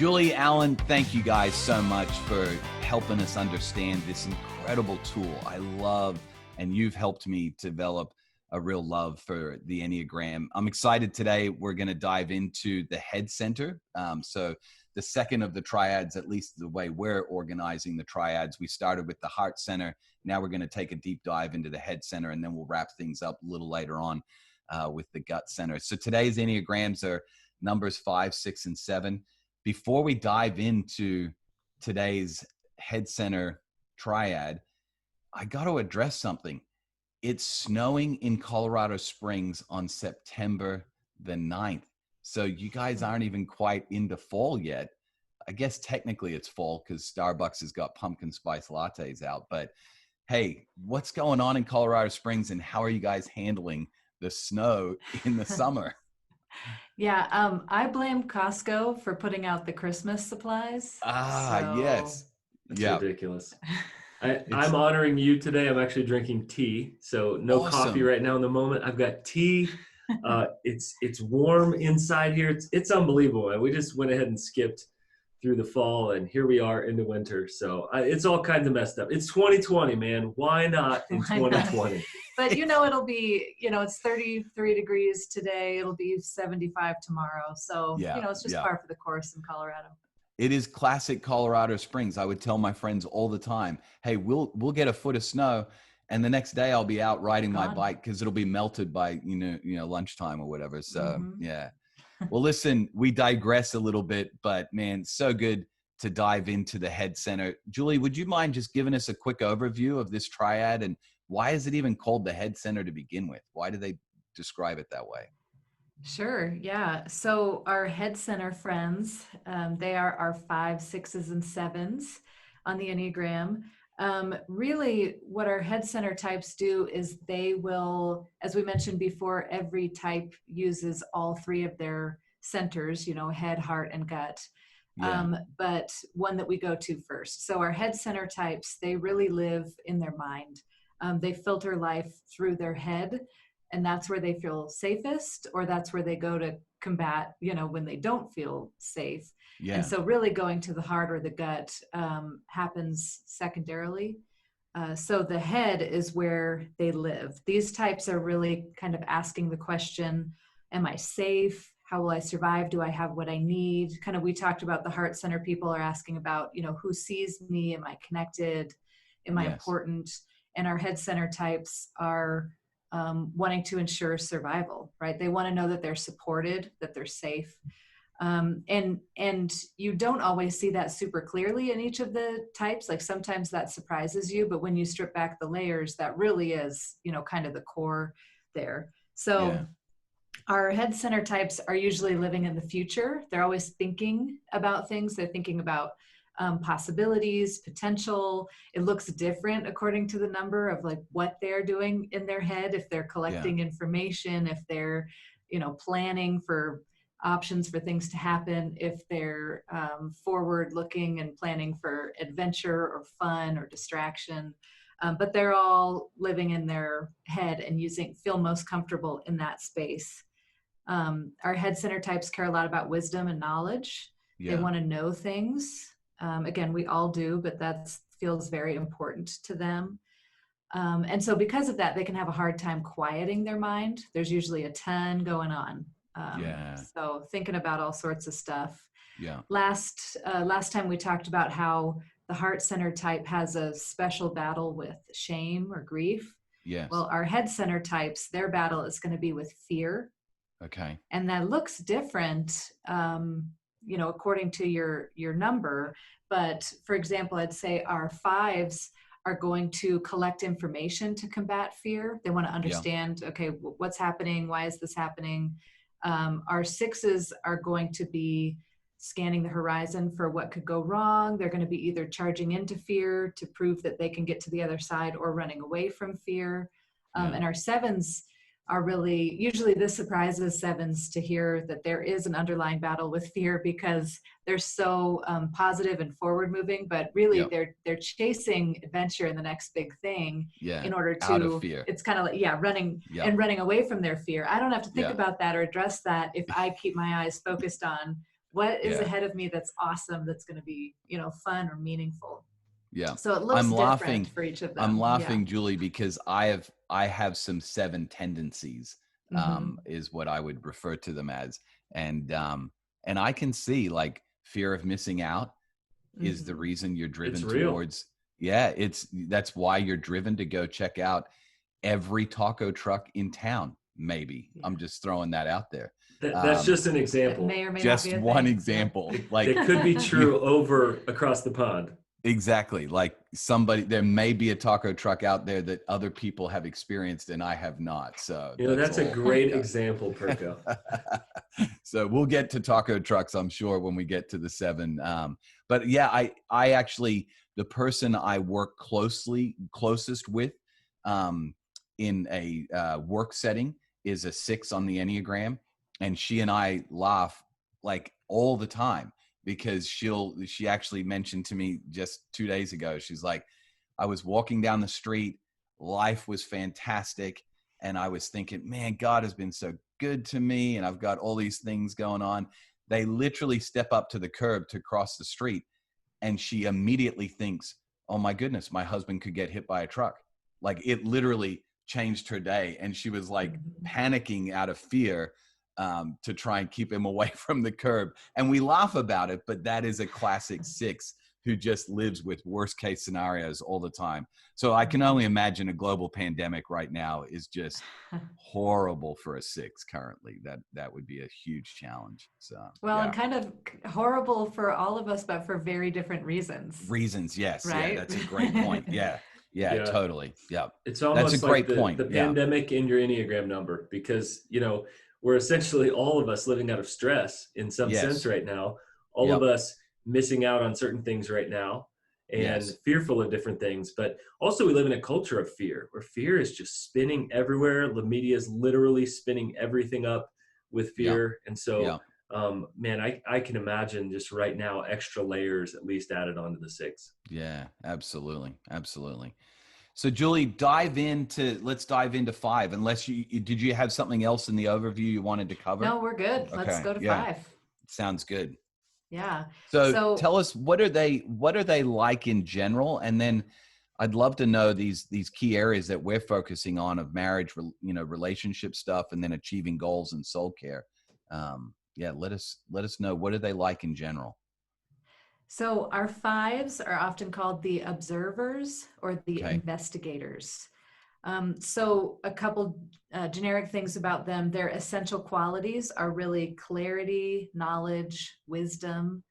Julie, Alan, thank you guys so much for helping us understand this incredible tool. I love, and you've helped me develop a real love for the Enneagram. I'm excited today. We're going to dive into the head center. So the second of the triads, at least the way we're organizing the triads, we started with the heart center. Now we're going to take a deep dive into the head center, and then we'll wrap things up a little later on with the gut center. So today's Enneagrams are numbers 5, 6, and 7. Before we dive into today's head center triad, I got to address something. It's snowing in Colorado Springs on September the 9th. So you guys aren't even quite into fall yet. I guess technically it's fall because Starbucks has got pumpkin spice lattes out. But hey, what's going on in Colorado Springs, and how are you guys handling the snow in the summer? Yeah, I blame Costco for putting out the Christmas supplies. Yes. That's ridiculous. I'm honoring you today. I'm actually drinking tea. So no coffee right now in the moment. I've got tea. It's warm inside here. It's unbelievable. We just went ahead and skipped through the fall, and here we are into winter. So it's all kinds of messed up. It's 2020, man. Why not in 2020? But it'll be, it's 33 degrees today. It'll be 75 tomorrow. So, it's just par for the course in Colorado. It is classic Colorado Springs. I would tell my friends all the time, hey, we'll get a foot of snow, and the next day I'll be out riding my bike because it'll be melted by, lunchtime or whatever. So, yeah. Well, listen, we digress a little bit, but man, so good to dive into the head center. Julie, would you mind just giving us a quick overview of this triad, and why is it even called the head center to begin with? Why do they describe it that way? Sure. Yeah. So our head center friends, they are our 5, 6s, and 7s on the Enneagram. Really what our head center types do is they will, as we mentioned before, every type uses all 3 of their centers, head, heart, and gut. But one that we go to first. So our head center types, they really live in their mind. They filter life through their head, and that's where they feel safest, or that's where they go to combat, when they don't feel safe. Yeah. And so really going to the heart or the gut happens secondarily. So the head is where they live. These types are really kind of asking the question, am I safe? How will I survive? Do I have what I need? Kind of, we talked about the heart center people are asking about, who sees me? Am I connected? Am I important? And our head center types are wanting to ensure survival, right? They want to know that they're supported, that they're safe. And you don't always see that super clearly in each of the types. Like sometimes that surprises you, but when you strip back the layers, that really is, kind of the core there. So our head center types are usually living in the future. They're always thinking about things. They're thinking about possibilities, potential. It looks different according to the number of like what they're doing in their head. If they're collecting information, if they're, planning for options for things to happen, if they're forward looking and planning for adventure or fun or distraction. But they're all living in their head and feel most comfortable in that space. Our head center types care a lot about wisdom and knowledge. They want to know things. Again, we all do, but that feels very important to them. And so because of that, they can have a hard time quieting their mind. There's usually a ton going on. So thinking about all sorts of stuff. Last time we talked about how the heart center type has a special battle with shame or grief. Well, our head center types, their battle is going to be with fear. Okay. And that looks different, according to your number. But for example, I'd say our 5s are going to collect information to combat fear. They want to understand, okay, what's happening? Why is this happening? Our 6s are going to be scanning the horizon for what could go wrong. They're going to be either charging into fear to prove that they can get to the other side or running away from fear. And our 7s are really, usually this surprises 7s to hear that there is an underlying battle with fear because they're so positive and forward moving, but really they're chasing adventure and the next big thing in order to, out of fear. It's kind of like, running and running away from their fear. I don't have to think about that or address that if I keep my eyes focused on What is ahead of me that's awesome, that's going to be, fun or meaningful? Yeah. So it looks different for each of them. I'm laughing, Julie, because I have some 7 tendencies, is what I would refer to them as. And I can see, like, fear of missing out is the reason you're driven towards. Yeah. That's why you're driven to go check out every taco truck in town. Maybe I'm just throwing that out there. That's just an example. May or may just not be one thing, example. So. Like, it could be true over across the pond. Exactly. Like, there may be a taco truck out there that other people have experienced and I have not. So that's a great example, Perko. So we'll get to taco trucks, I'm sure, when we get to the 7. But yeah, I actually, the person I work closest with in a work setting is a 6 on the Enneagram. And she and I laugh like all the time, because she actually mentioned to me just 2 days ago, she's like, I was walking down the street, life was fantastic, and I was thinking, man, God has been so good to me, and I've got all these things going on. They literally step up to the curb to cross the street, and she immediately thinks, oh my goodness, my husband could get hit by a truck. Like, it literally changed her day, and she was like panicking out of fear to try and keep him away from the curb. And we laugh about it, but that is a classic 6 who just lives with worst case scenarios all the time. So I can only imagine a global pandemic right now is just horrible for a 6 currently. That would be a huge challenge. So, and kind of horrible for all of us, but for very different reasons. Yes. Right? Yeah, that's a great point. Yeah, totally. Yeah. It's almost that's a great like point. The pandemic in your Enneagram number, because, we're essentially all of us living out of stress in some sense right now. All of us missing out on certain things right now and fearful of different things. But also we live in a culture of fear, where fear is just spinning everywhere. The media is literally spinning everything up with fear. And so, man, I can imagine just right now extra layers at least added onto the 6. Yeah, absolutely. Absolutely. So Julie, let's dive into 5, unless did you have something else in the overview you wanted to cover? No, we're good. Okay. Let's go to 5. Sounds good. Yeah. So tell us, what are they like in general? And then I'd love to know these key areas that we're focusing on of marriage, relationship stuff, and then achieving goals and soul care. Let us know, what are they like in general? So our 5s are often called the observers or the investigators. So a couple generic things about them: their essential qualities are really clarity, knowledge, wisdom,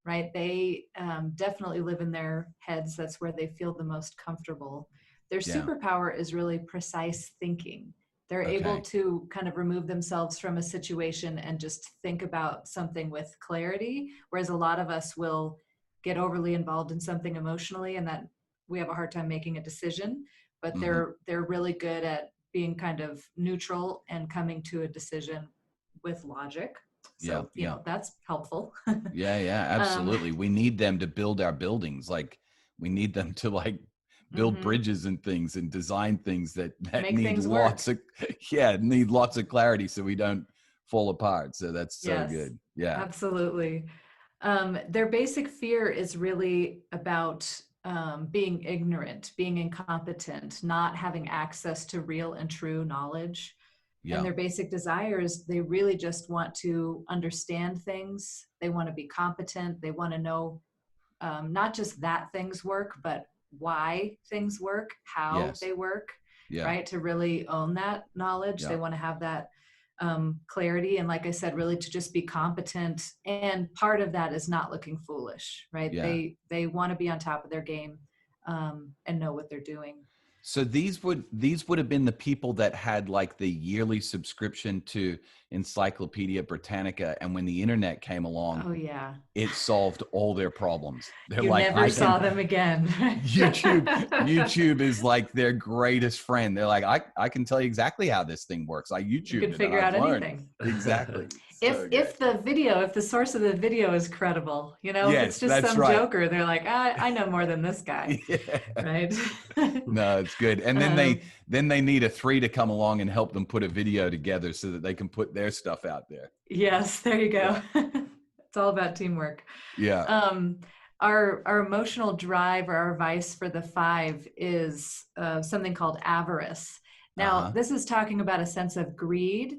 right? They definitely live in their heads. That's where they feel the most comfortable. Their superpower is really precise thinking. They're able to kind of remove themselves from a situation and just think about something with clarity, whereas a lot of us will get overly involved in something emotionally, and that we have a hard time making a decision. But they're really good at being kind of neutral and coming to a decision with logic. So, that's helpful. Absolutely. We need them to build our buildings. Like, we need them to build bridges and things and design things that need lots of clarity so we don't fall apart. So that's so good. Yeah, absolutely. Their basic fear is really about being ignorant, being incompetent, not having access to real and true knowledge. And their basic desires, they really just want to understand things. They want to be competent. They want to know not just that things work, but why things work, how they work, right? To really own that knowledge. They want to have that clarity. And like I said, really to just be competent. And part of that is not looking foolish, right? They want to be on top of their game and know what they're doing. So these would have been the people that had like the yearly subscription to Encyclopedia Britannica, and when the internet came along, it solved all their problems. They're never saw them again. YouTube is like their greatest friend. They're like, I can tell you exactly how this thing works. I YouTubed you can figure out anything. Exactly. If the source of the video is credible, if it's just some joker, they're like, I know more than this guy. Right? No, it's good. And then they need a 3 to come along and help them put a video together so that they can put their stuff out there. Yes, there you go. That's It's all about teamwork. Yeah. Our emotional drive, or our vice for the 5 is something called avarice. Now, this is talking about a sense of greed,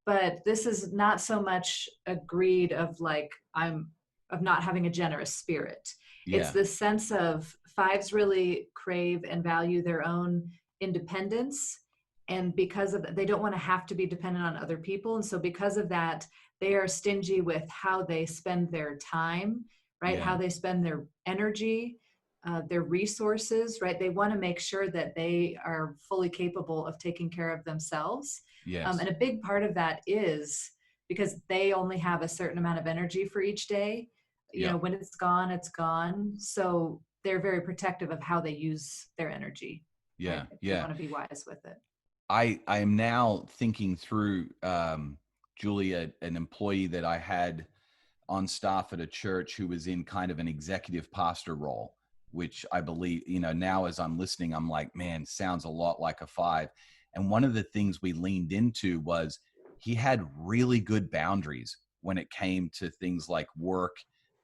but this is not so much a greed of like, of not having a generous spirit. It's this sense of 5s really crave and value their own independence. And because of that, they don't want to have to be dependent on other people. And so because of that, they are stingy with how they spend their time, right? How they spend their energy, their resources, right? They want to make sure that they are fully capable of taking care of themselves. Yes. And a big part of that is because they only have a certain amount of energy for each day. You know, when it's gone, it's gone. So they're very protective of how they use their energy. Yeah. Right? They want to be wise with it. I am now thinking through, Julia, an employee that I had on staff at a church who was in kind of an executive pastor role, which I believe, you know, now as I'm listening, I'm like, man, sounds a lot like a 5. And one of the things we leaned into was he had really good boundaries when it came to things like work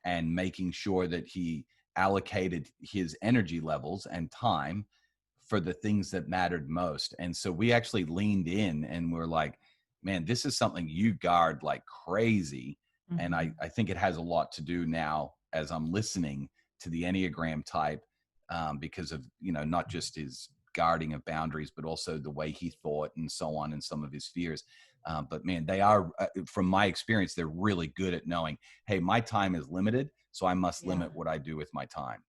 and making sure that he allocated his energy levels and time for the things that mattered most. And so we actually leaned in and we're like, man, this is something you guard like crazy. And I think it has a lot to do now as I'm listening to the Enneagram type, because of, you know, not just his guarding of boundaries, but also the way he thought and so on and some of his fears. But man, they are, from my experience, they're really good at knowing, hey, my time is limited, so I must limit what I do with my time.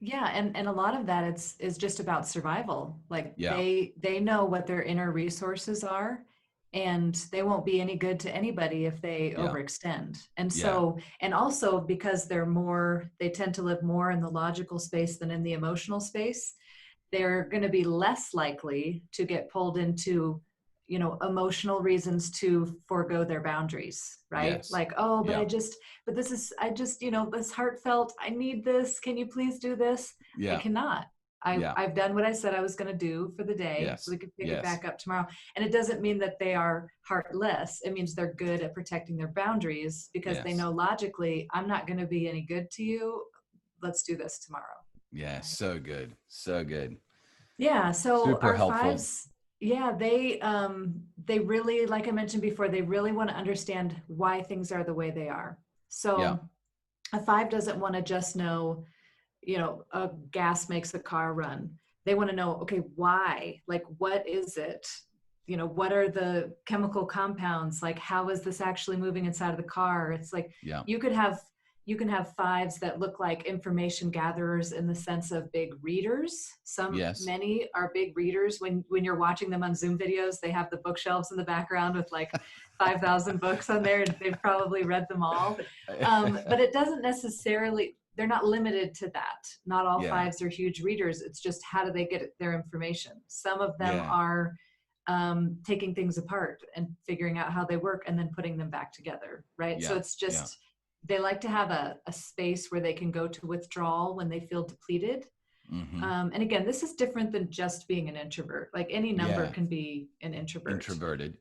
Yeah, and a lot of that is just about survival. Like they know what their inner resources are, and they won't be any good to anybody if they overextend. And so, and also because they tend to live more in the logical space than in the emotional space, they're going to be less likely to get pulled into, you know, emotional reasons to forego their boundaries, right? Like, oh, but I just, you know, this heartfelt, I need this. Can you please do this? I cannot. I've done what I said I was going to do for the day. So we can pick it back up tomorrow. And it doesn't mean that they are heartless. It means they're good at protecting their boundaries because they know logically, I'm not going to be any good to you. Let's do this tomorrow. Yeah. Right. So good. So good. Yeah. So super our helpful. 5s, they really, like I mentioned before, they really want to understand why things are the way they are. So a 5 doesn't want to just know, you know, a gas makes a car run. They want to know, okay, why? Like, what is it? You know, what are the chemical compounds? Like, how is this actually moving inside of the car? It's like, you can have 5s that look like information gatherers in the sense of big readers. Many are big readers. When you're watching them on Zoom videos, they have the bookshelves in the background with like 5,000 books on there, and they've probably read them all. But it doesn't necessarily, they're not limited to that. Not all 5s are huge readers. It's just, how do they get their information? Some of them are taking things apart and figuring out how they work and then putting them back together, right? So it's just, they like to have a space where they can go to withdrawal when they feel depleted. And again, this is different than just being an introvert. Like any number can be an introvert. Introverted,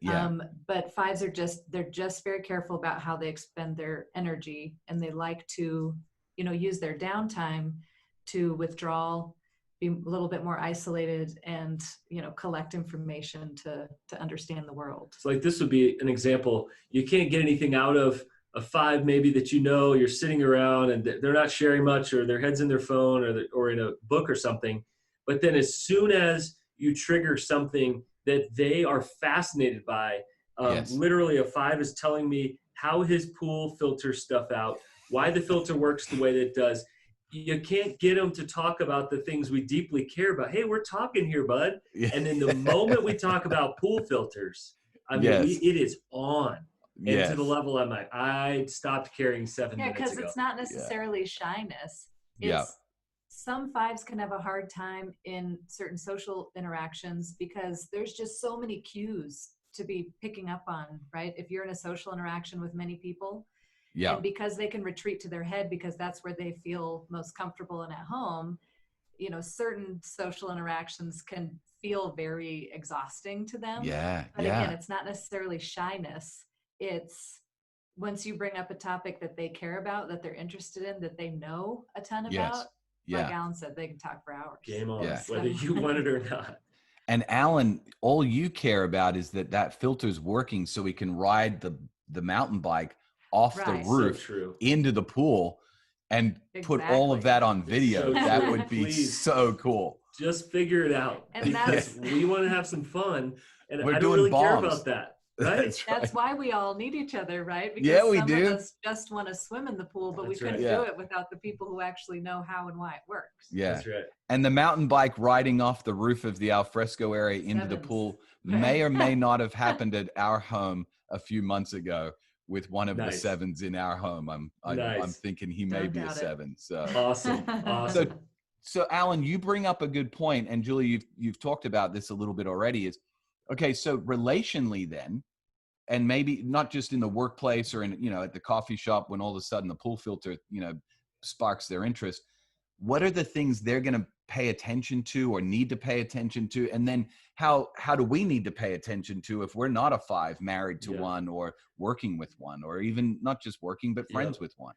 but 5s are they're just very careful about how they expend their energy, and they like to, you know, use their downtime to withdraw, be a little bit more isolated, and, you know, collect information to understand the world. So like this would be an example. You can't get anything out of a 5 maybe that, you know, you're sitting around and they're not sharing much, or their head's in their phone or in a book or something. But then as soon as you trigger something that they are fascinated by, literally a 5 is telling me how his pool filters stuff out, why the filter works the way that it does. You can't get them to talk about the things we deeply care about. Hey, we're talking here, bud. And then the moment we talk about pool filters, I mean, it is on. And to the level I'm like, I stopped caring 7 minutes ago. Yeah, because it's not necessarily shyness. It's some 5s can have a hard time in certain social interactions because there's just so many cues to be picking up on, right? If you're in a social interaction with many people, and because they can retreat to their head because that's where they feel most comfortable and at home, you know, certain social interactions can feel very exhausting to them. But again, it's not necessarily shyness. It's once you bring up a topic that they care about, that they're interested in, that they know a ton about, Yes. Yeah. like Alan said, they can talk for hours. Game on, Yeah. whether you want it or not. And Alan, all you care about is that filter's working so we can ride the mountain bike off the roof into the pool and put all of that on video. That would be so cool. Just figure it out, and because we want to have some fun, and we're I don't doing really bombs. care about that. Right? That's why we all need each other, right? Because yeah, we some do. of us just want to swim in the pool, but we couldn't do it without the people who actually know how and why it works. Yeah, that's right. And the mountain bike riding off the roof of the alfresco area into the pool may or may not have happened at our home a few months ago with one of the 7s in our home. I'm thinking he may be a 7. So awesome. So Alan, you bring up a good point, and Julie, you've talked about this a little bit already. Is okay. So relationally, then, and maybe not just in the workplace or in at the coffee shop when all of a sudden the pool filter sparks their interest. What are the things they're going to pay attention to or need to pay attention to, and then how do we need to pay attention to if we're not a 5, married to one, or working with one, or even not just working but friends with one?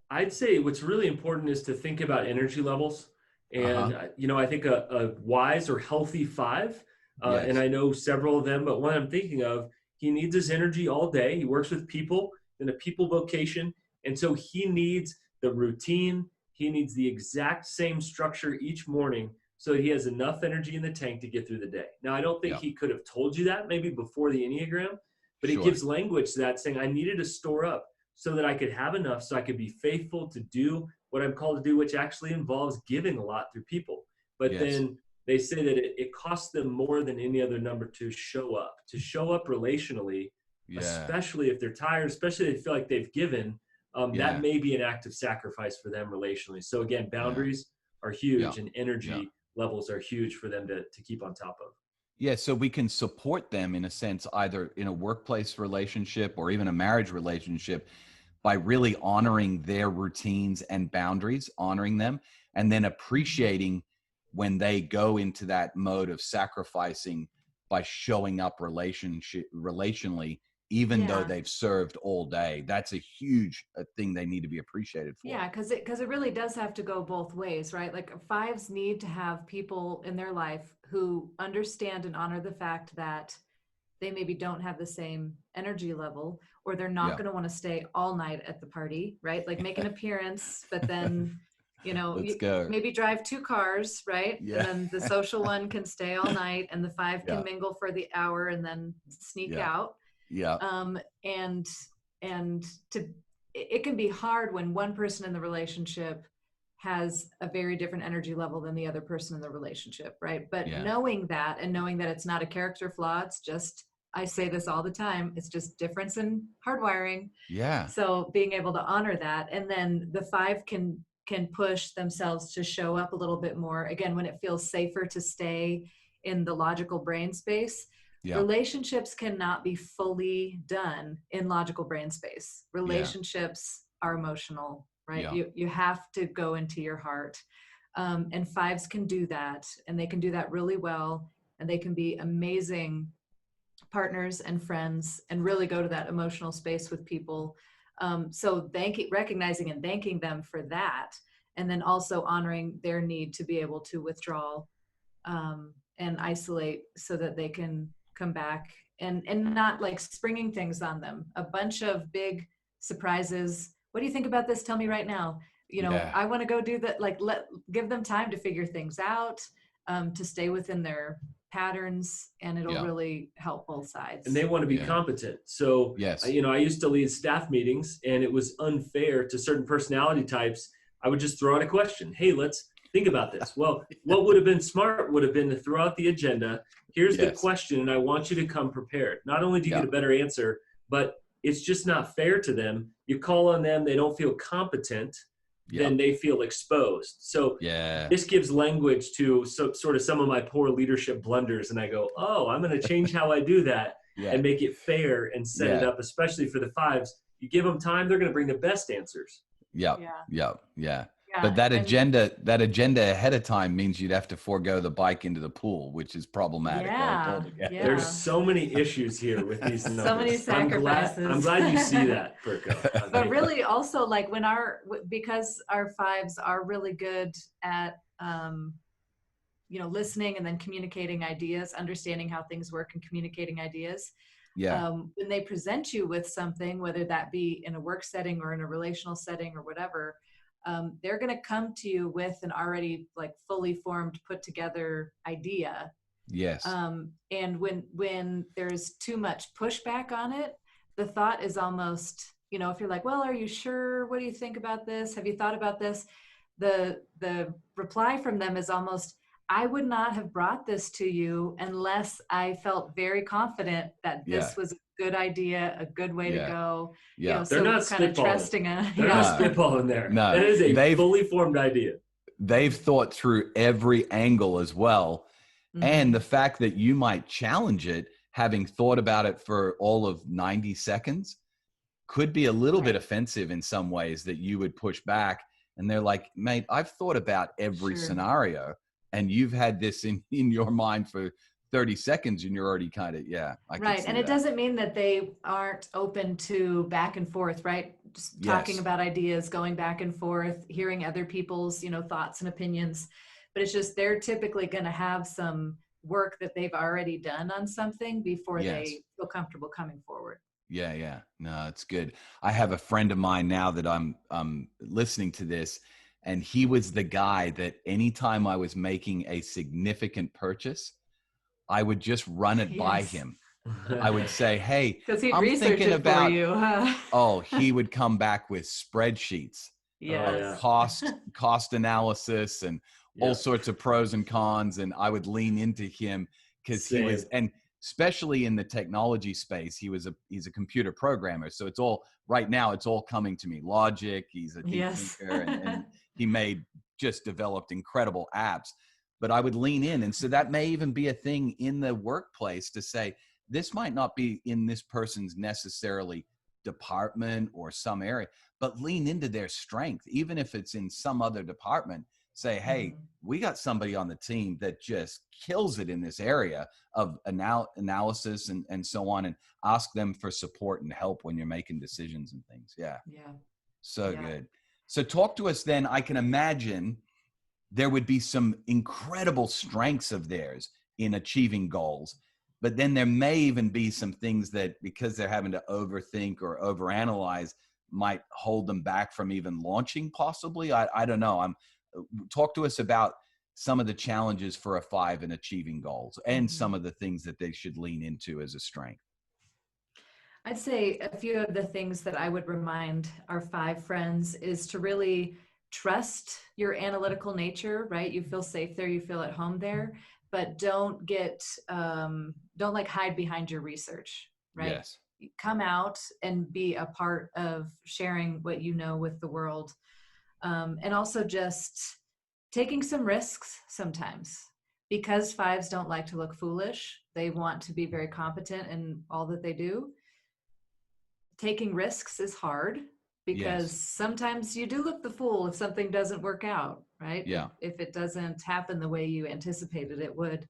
I'd say what's really important is to think about energy levels. And, I think a wise or healthy 5, and I know several of them, but one I'm thinking of, he needs his energy all day. He works with people in a people vocation. And so he needs the routine. He needs the exact same structure each morning so that he has enough energy in the tank to get through the day. Now, I don't think he could have told you that maybe before the Enneagram, but it gives language to that, saying I needed to store up so that I could have enough so I could be faithful to do what I'm called to do, which actually involves giving a lot through people. But then they say that it costs them more than any other number to show up relationally, especially if they're tired, especially if they feel like they've given. That may be an act of sacrifice for them relationally. So again, boundaries are huge, and energy levels are huge for them to keep on top of. Yeah, so we can support them in a sense, either in a workplace relationship or even a marriage relationship, by really honoring their routines and boundaries, honoring them, and then appreciating when they go into that mode of sacrificing by showing up relationally, even though they've served all day. That's a huge thing they need to be appreciated for. Yeah, because it really does have to go both ways, right? Like 5s need to have people in their life who understand and honor the fact that they maybe don't have the same energy level, or they're not going to want to stay all night at the party, right? Like make an appearance, but then, maybe drive 2 cars, right? Yeah. And then the social one can stay all night, and the 5 can mingle for the hour and then sneak out. Yeah. And it can be hard when one person in the relationship has a very different energy level than the other person in the relationship, right? But knowing that, and knowing that it's not a character flaw, it's just, I say this all the time, it's just difference in hardwiring. Yeah. So being able to honor that, and then the 5 can push themselves to show up a little bit more, again, when it feels safer to stay in the logical brain space. Relationships cannot be fully done in logical brain space. Relationships are emotional, right? You have to go into your heart. And 5s can do that, and they can do that really well, and they can be amazing partners and friends and really go to that emotional space with people. So recognizing and thanking them for that, and then also honoring their need to be able to withdraw and isolate so that they can come back, and not like springing things on them. A bunch of big surprises. What do you think about this? Tell me right now. I want to go do that. Like, give them time to figure things out, to stay within their patterns, and it'll really help both sides. And they want to be competent. So, I used to lead staff meetings, and it was unfair to certain personality types. I would just throw out a question. Hey, let's think about this. Well, what would have been smart would have been to throw out the agenda. Here's the question, and I want you to come prepared. Not only do you get a better answer, but it's just not fair to them. You call on them, they don't feel competent, then they feel exposed. So this gives language to sort of some of my poor leadership blunders, and I go, I'm going to change how I do that and make it fair and set it up, especially for the 5s. You give them time, they're going to bring the best answers. Yeah. But that And agenda ahead of time means you'd have to forego the bike into the pool, which is problematic, right? yeah, Altogether. There's yeah. so many issues here with these numbers. So many I'm sacrifices. glad you see that, Perko. But really also like because our fives are really good at, listening and then communicating ideas, understanding how things work and communicating ideas. Yeah. When they present you with something, whether that be in a work setting or in a relational setting or whatever, they're going to come to you with an already like fully formed, put together idea. Yes. And when there's too much pushback on it, the thought is almost, if you're like, well, are you sure? What do you think about this? Have you thought about this? The reply from them is almost, I would not have brought this to you unless I felt very confident that this was a good idea, a good way to go. Yeah. They're not kind of trusting They're not spitballing there. No. That is a fully formed idea. They've thought through every angle as well. Mm-hmm. And the fact that you might challenge it, having thought about it for all of 90 seconds, could be a little bit offensive in some ways, that you would push back. And they're like, mate, I've thought about every scenario, and you've had this in your mind for 30 seconds and you're already kind of, right. And it doesn't mean that they aren't open to back and forth, right? Just talking about ideas, going back and forth, hearing other people's, thoughts and opinions. But it's just, they're typically going to have some work that they've already done on something before they feel comfortable coming forward. Yeah. No, it's good. I have a friend of mine now that I'm listening to this, and he was the guy that anytime I was making a significant purchase, I would just run it by him. I would say, hey, I'm thinking about for you, huh? Oh, he would come back with spreadsheets, cost analysis, and all sorts of pros and cons. And I would lean into him because he was, and especially in the technology space, he's a computer programmer. So it's all right now, it's all coming to me. Logic, he's a deep thinker, and he just developed incredible apps. But I would lean in. And so that may even be a thing in the workplace to say, this might not be in this person's necessarily department or some area, but lean into their strength. Even if it's in some other department, say, hey, we got somebody on the team that just kills it in this area of analysis and so on, and ask them for support and help when you're making decisions and things. So good. So talk to us then. I can imagine there would be some incredible strengths of theirs in achieving goals, but then there may even be some things that, because they're having to overthink or overanalyze, might hold them back from even launching possibly. I don't know. Talk to us about some of the challenges for a 5 in achieving goals, and some of the things that they should lean into as a strength. I'd say a few of the things that I would remind our 5 friends is to really trust your analytical nature, right? You feel safe there, you feel at home there, but don't like hide behind your research, right? Yes. Come out and be a part of sharing what you know with the world. And also just taking some risks sometimes, because 5s don't like to look foolish. They want to be very competent in all that they do. Taking risks is hard, because sometimes you do look the fool if something doesn't work out, right? If it doesn't happen the way you anticipated it would.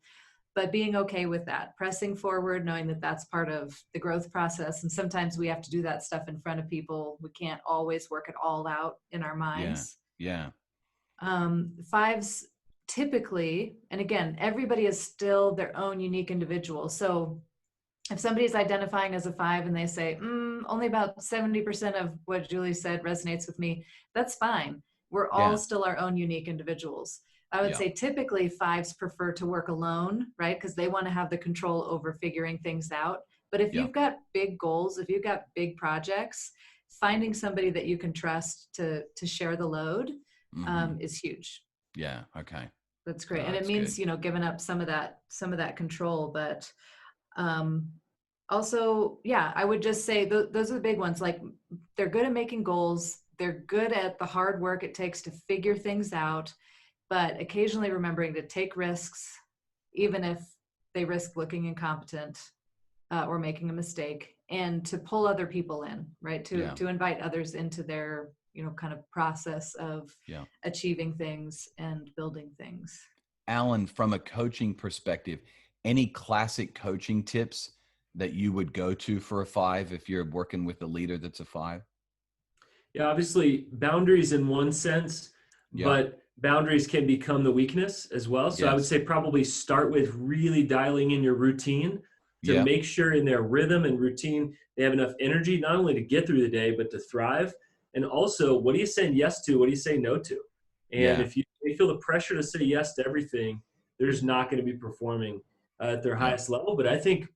But being okay with that, pressing forward, knowing that that's part of the growth process. And sometimes we have to do that stuff in front of people. We can't always work it all out in our minds. 5s typically, and again, everybody is still their own unique individual. So if somebody's identifying as a 5 and they say, only about 70% of what Julie said resonates with me, that's fine. We're all still our own unique individuals. I would say typically 5s prefer to work alone, right? Because they want to have the control over figuring things out. But if you've got big goals, if you've got big projects, finding somebody that you can trust to share the load is huge. Okay. That's great. And it means, giving up some of that control, but also, I would just say those are the big ones. Like, they're good at making goals. They're good at the hard work it takes to figure things out, but occasionally remembering to take risks, even if they risk looking incompetent or making a mistake, and to pull other people in, right? To invite others into their kind of process of achieving things and building things. Alan, from a coaching perspective, any classic coaching tips that you would go to for a 5 if you're working with a leader that's a 5? Yeah, obviously boundaries in one sense, but boundaries can become the weakness as well. So I would say probably start with really dialing in your routine to make sure in their rhythm and routine, they have enough energy, not only to get through the day, but to thrive. And also, what are you saying yes to? What do you say no to? And if they feel the pressure to say yes to everything, they're just not going to be performing at their highest level. But I think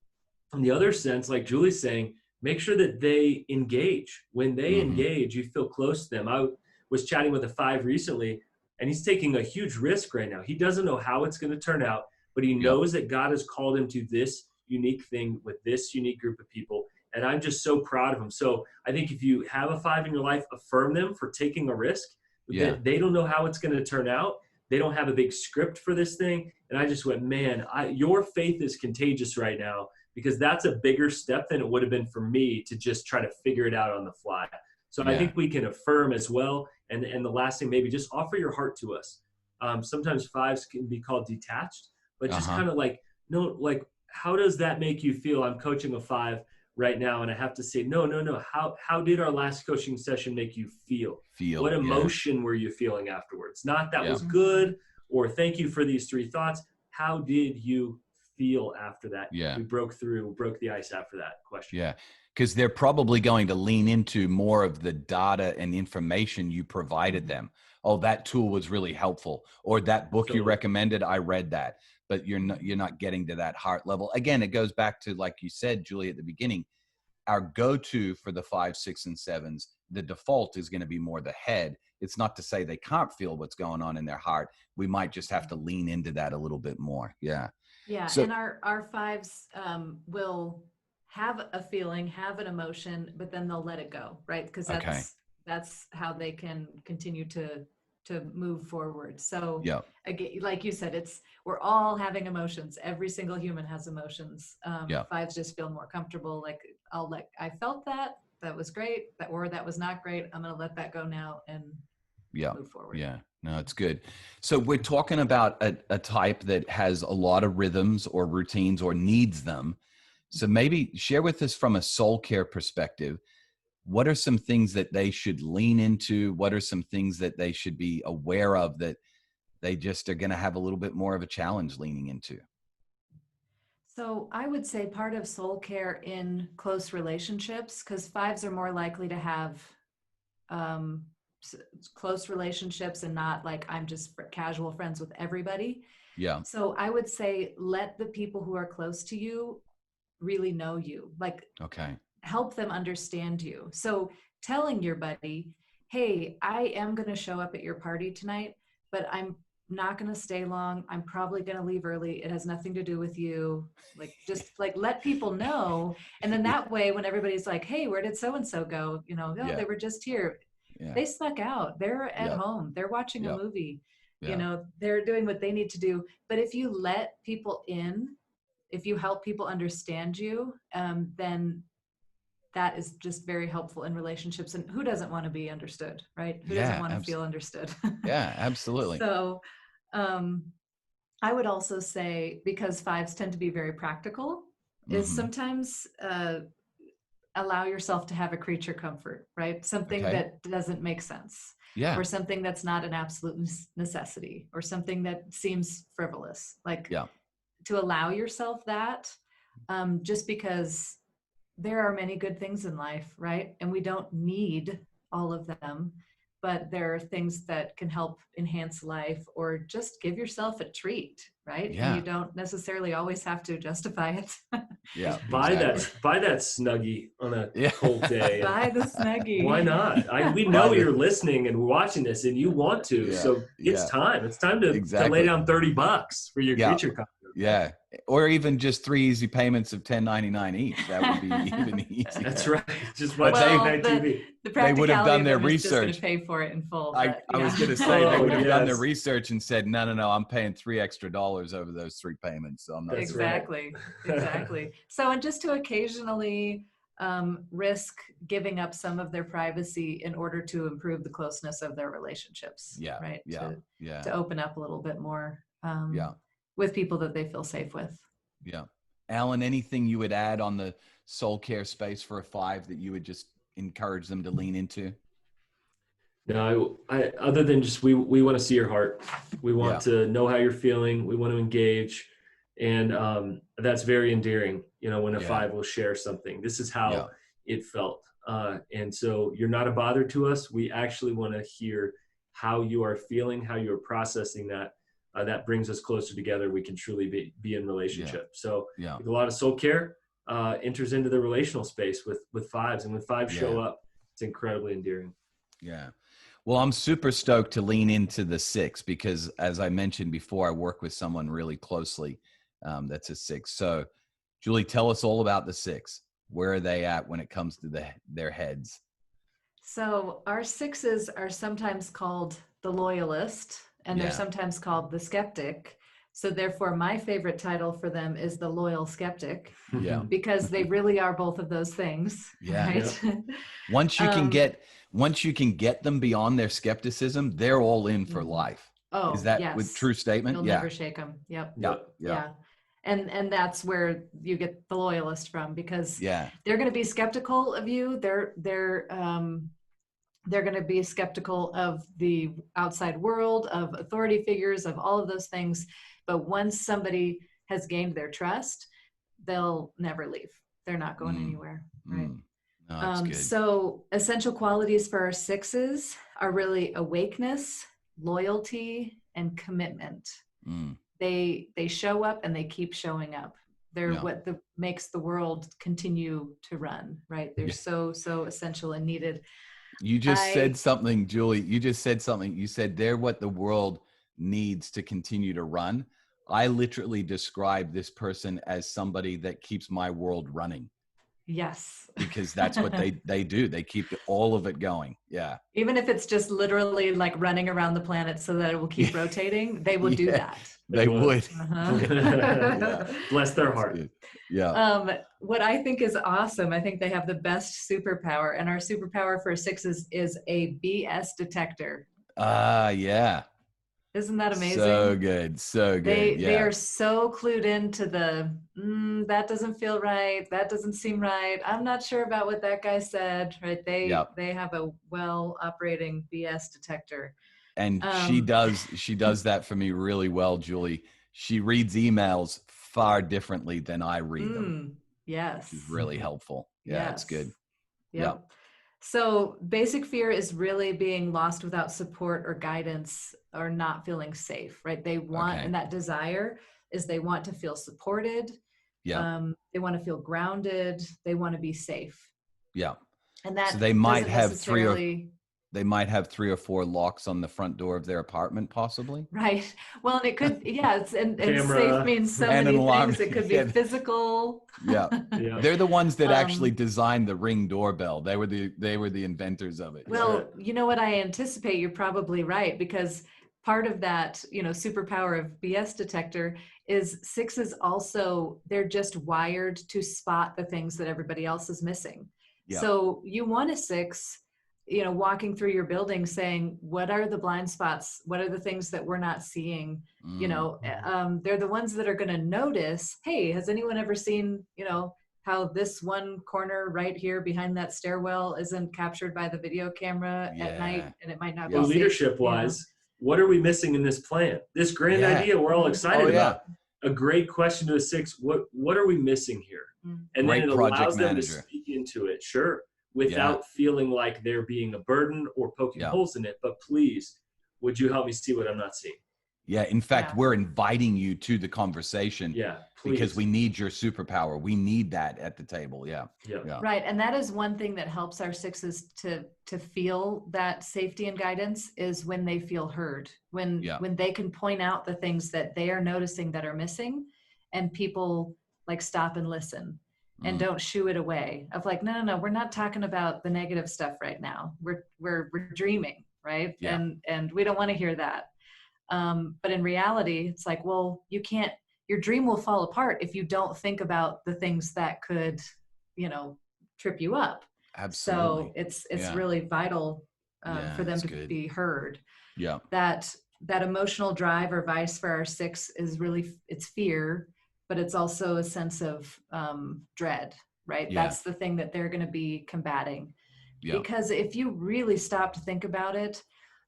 in the other sense, like Julie's saying, make sure that they engage. When they engage, you feel close to them. I was chatting with a 5 recently, and he's taking a huge risk right now. He doesn't know how it's going to turn out, but he knows that God has called him to this unique thing with this unique group of people. And I'm just so proud of him. So I think if you have a 5 in your life, affirm them for taking a risk. They don't know how it's going to turn out. They don't have a big script for this thing. And I just went, man, your faith is contagious right now, because that's a bigger step than it would have been for me to just try to figure it out on the fly. So I think we can affirm as well. And the last thing, maybe just offer your heart to us. Sometimes 5s can be called detached, but just kind of like, no, like, how does that make you feel? I'm coaching a 5 right now, and I have to say, no. How did our last coaching session make you feel? What emotion were you feeling afterwards? Not that was good, or thank you for these 3 thoughts. How did you feel after that? We broke the ice after that question. Because they're probably going to lean into more of the data and information you provided them. Oh, that tool was really helpful, or that book you recommended, I read that. But you're not getting to that heart level. Again, it goes back to, like you said, Julie, at the beginning, our go-to for the 5, 6, and 7s, the default is going to be more the head. It's not to say they can't feel what's going on in their heart. We might just have to lean into that a little bit more. So, and our 5s will have a feeling, have an emotion, but then they'll let it go, right? Because that's how they can continue to move forward. So again, like you said, we're all having emotions. Every single human has emotions. 5s just feel more comfortable. Like, I felt that was great, that was not great. I'm going to let that go now and move forward. No, it's good. So we're talking about a type that has a lot of rhythms or routines or needs them. So maybe share with us from a soul care perspective, what are some things that they should lean into? What are some things that they should be aware of that they just are going to have a little bit more of a challenge leaning into? So I would say part of soul care in close relationships, because 5s are more likely to have close relationships and not like I'm just casual friends with everybody. So I would say let the people who are close to you really know you. Like, help them understand you. So telling your buddy, hey, I am going to show up at your party tonight, but I'm not going to stay long. I'm probably going to leave early. It has nothing to do with you. Like, just like let people know. And then that way, when everybody's like, hey, where did so-and-so go? They were just here. They snuck out. They're at home. They're watching a movie. They're doing what they need to do. But if you let people in, if you help people understand you, then that is just very helpful in relationships. And who doesn't want to be understood, right? Who doesn't want to feel understood? Absolutely. So I would also say, because 5s tend to be very practical, is sometimes allow yourself to have a creature comfort, right? Something that doesn't make sense. Or something that's not an absolute necessity, or something that seems frivolous. Like, to allow yourself that, just because there are many good things in life, right? And we don't need all of them, but there are things that can help enhance life, or just give yourself a treat, right? And you don't necessarily always have to justify it. Buy that Snuggie on a cold day. Buy the Snuggie. Why not? We know you're listening and watching this, and you want to. So it's time. It's time to lay down $30 for your creature comfort. Or even just 3 easy payments of $10.99 each. That would be even easier. That's right. Just watch TV. They would have done their research. Just pay for it in full. I was going to say they would have done their research and said, no, I'm paying $3 extra over those 3 payments. So I'm not exactly. So, and just to occasionally risk giving up some of their privacy in order to improve the closeness of their relationships. Yeah. Right. Yeah. To open up a little bit more Yeah. with people that they feel safe with. Yeah. Alan, anything you would add on the soul care space for a 5 that you would just encourage them to lean into? No, I other than just we want to see your heart. We want to know how you're feeling. We want to engage, and that's very endearing. You know, when a 5 will share something. This is how it felt, and so you're not a bother to us. We actually want to hear how you are feeling, how you are processing that. That brings us closer together. We can truly be in relationship. So a lot of soul care enters into the relational space with 5s, and when 5s show up, it's incredibly endearing. Yeah. Well, I'm super stoked to lean into the 6 because, as I mentioned before, I work with someone really closely that's a 6. So, Julie, tell us all about the 6. Where are they at when it comes to their heads? So our 6s are sometimes called the loyalist, and they're sometimes called the skeptic. So therefore, my favorite title for them is the loyal skeptic. Yeah. Because they really are both of those things. Yeah. Right? Yeah. Once you can get them beyond their skepticism, they're all in for life. Oh, is that with true statement? You'll never shake them. Yep. Yeah. And that's where you get the loyalist from, because they're going to be skeptical of you. They're going to be skeptical of the outside world, of authority figures, of all of those things. But once somebody has gained their trust, they'll never leave. They're not going anywhere. Right. No, that's good. So essential qualities for our 6s are really awakeness, loyalty, and commitment. They show up and they keep showing up. They're what makes the world continue to run, right? They're so essential and needed. You just said something, Julie. You just said something. You said they're what the world needs to continue to run. I literally describe this person as somebody that keeps my world running. Yes. Because that's what they do. They keep all of it going. Yeah. Even if it's just literally like running around the planet so that it will keep rotating, they will do that. They would. Bless their heart. Yeah. What I think is awesome, I think they have the best superpower, and our superpower for 6s is a BS detector. Yeah. Isn't that amazing? So good. So good. They are so clued into the, that doesn't feel right. That doesn't seem right. I'm not sure about what that guy said, right? They have a well operating BS detector. And she does that for me really well, Julie. She reads emails far differently than I read them. Yes. Which is really helpful. Yeah, it's good. Yep. So basic fear is really being lost without support or guidance, or not feeling safe, right? They want, and that desire is they want to feel supported. Yeah. They want to feel grounded. They want to be safe. Yeah. And that so they might have 3 or 4 locks on the front door of their apartment, possibly. Right. Well, and it could, and safe means so many things. It could be physical. Yeah. They're the ones that actually designed the Ring doorbell. They were the inventors of it. Well, you know what, I anticipate you're probably right, because part of that, superpower of BS detector is 6s also, they're just wired to spot the things that everybody else is missing. Yeah. So you want a 6, walking through your building saying, what are the blind spots? What are the things that we're not seeing? They're the ones that are going to notice, hey, has anyone ever seen, how this one corner right here behind that stairwell isn't captured by the video camera at night, and it might not be safe, leadership wise, what are we missing in this plan? This grand idea we're all excited about. A great question to a 6, what are we missing here? And great then it allows them to speak into it, without feeling like they're being a burden or poking holes in it. But please, would you help me see what I'm not seeing? Yeah. In fact, we're inviting you to the conversation. Yeah. Please. Because we need your superpower. We need that at the table. Yeah. Right. And that is one thing that helps our 6s to feel that safety and guidance, is when they feel heard, when they can point out the things that they are noticing that are missing, and people like stop and listen. And don't shoo it away of like, no, we're not talking about the negative stuff right now. We're dreaming, right? Yeah. And we don't want to hear that. But in reality, it's like, well, your dream will fall apart if you don't think about the things that could, trip you up. Absolutely. So it's really vital for them to be heard. Yeah. That emotional drive or vice for our 6 is really, it's fear, but it's also a sense of dread, right? Yeah. That's the thing that they're going to be combating. Yeah. Because if you really stop to think about it,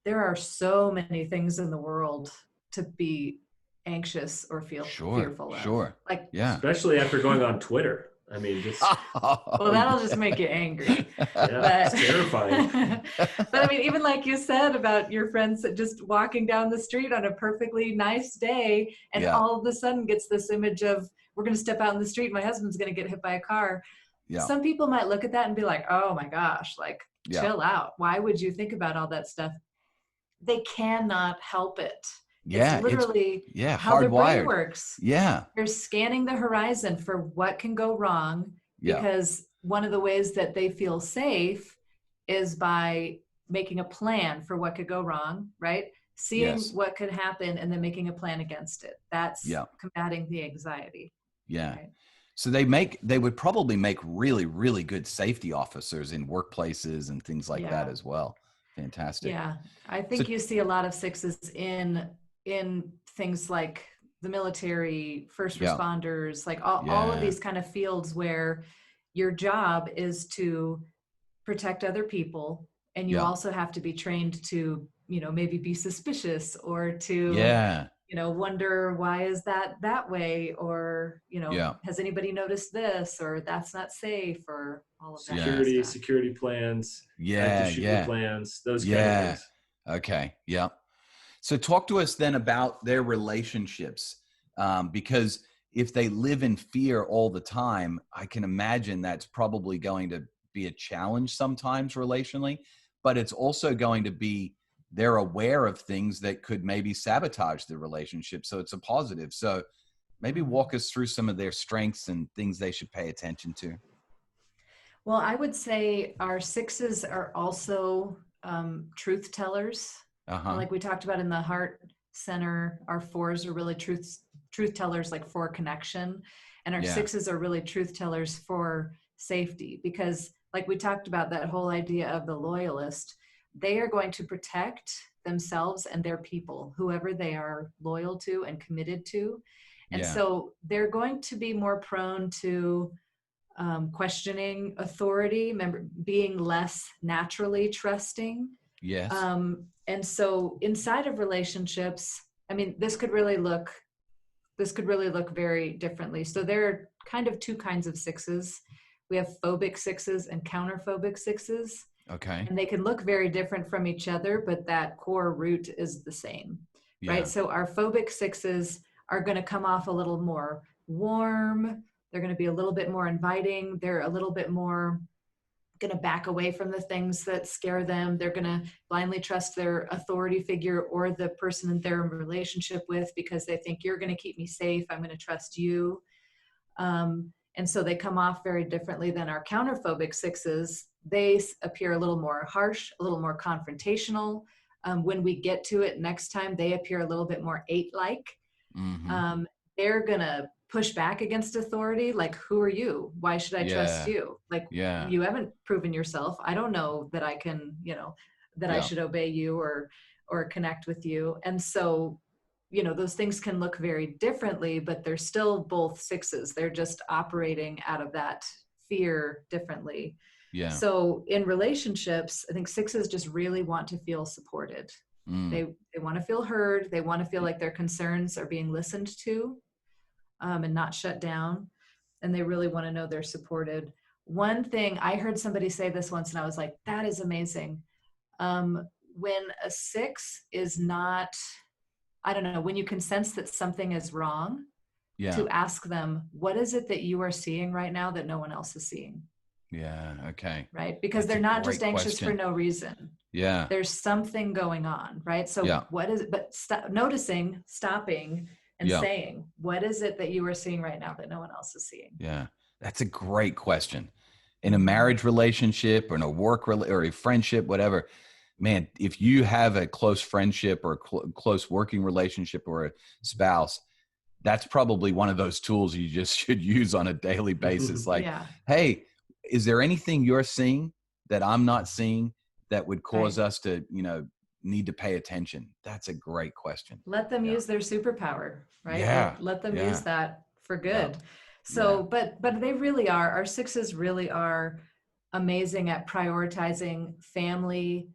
there are so many things in the world to be anxious or feel fearful of. Sure. Like, especially after going on Twitter. I mean, just well, that'll just make you angry. It's terrifying. But I mean, even like you said about your friends just walking down the street on a perfectly nice day, and all of a sudden gets this image of, we're going to step out in the street, my husband's going to get hit by a car. Yeah. Some people might look at that and be like, oh my gosh, like chill out. Why would you think about all that stuff? They cannot help it. It's literally how their brain works. Yeah. They're scanning the horizon for what can go wrong, because one of the ways that they feel safe is by making a plan for what could go wrong, right? Seeing what could happen and then making a plan against it. That's combating the anxiety. Yeah. Right? So they would probably make really, really good safety officers in workplaces and things like that as well. Fantastic. Yeah. I think you see a lot of 6s in things like the military, first responders, like all of these kind of fields where your job is to protect other people. And you also have to be trained to, maybe be suspicious or to, wonder, why is that way? Or, has anybody noticed this, or that's not safe, or all of that. Security plans. Plans, those kind of things. Okay. Yeah. So talk to us then about their relationships, because if they live in fear all the time, I can imagine that's probably going to be a challenge sometimes relationally, but it's also going to be, they're aware of things that could maybe sabotage the relationship. So it's a positive. So maybe walk us through some of their strengths and things they should pay attention to. Well, I would say our 6s are also truth tellers. Like we talked about in the heart center, our 4s are really truth tellers, like for connection. And our 6s are really truth tellers for safety, because like we talked about, that whole idea of the loyalist, they are going to protect themselves and their people, whoever they are loyal to and committed to. And so they're going to be more prone to questioning authority, being less naturally trusting. Yes. And so inside of relationships, I mean, this could really look very differently. So there are kind of 2 kinds of 6s. We have phobic 6s and counterphobic 6s. Okay. And they can look very different from each other, but that core root is the same, right? So our phobic 6s are going to come off a little more warm. They're going to be a little bit more inviting. They're a little bit more going to back away from the things that scare them. They're going to blindly trust their authority figure or the person that they're in a relationship with, because they think, you're going to keep me safe, I'm going to trust you. And so they come off very differently than our counterphobic 6s. They appear a little more harsh, a little more confrontational. When we get to it next time, they appear a little bit more 8-like. They're going to push back against authority. Like, who are you? Why should I trust you? Like, you haven't proven yourself. I don't know that I can, that I should obey you or connect with you. And so, those things can look very differently, but they're still both 6s. They're just operating out of that fear differently. Yeah. So in relationships, I think 6s just really want to feel supported. They want to feel heard. They want to feel like their concerns are being listened to, and not shut down. And they really want to know they're supported. One thing, I heard somebody say this once and I was like, that is amazing. When a 6 is not, I don't know, when you can sense that something is wrong, to ask them, what is it that you are seeing right now that no one else is seeing? Yeah. Okay. Right. Because they're not just anxious for no reason. Yeah. There's something going on. Right. So what is it? But noticing, stopping and saying, what is it that you are seeing right now that no one else is seeing? Yeah. That's a great question. In a marriage relationship or in a work or a friendship, whatever, man, if you have a close friendship or a close working relationship or a spouse, that's probably one of those tools you just should use on a daily basis. Like, hey, is there anything you're seeing that I'm not seeing that would cause us to, need to pay attention? That's a great question. Let them use their superpower, right? Yeah. Let them use that for good. Yeah. So, but they really are, our sixes really are amazing at prioritizing family,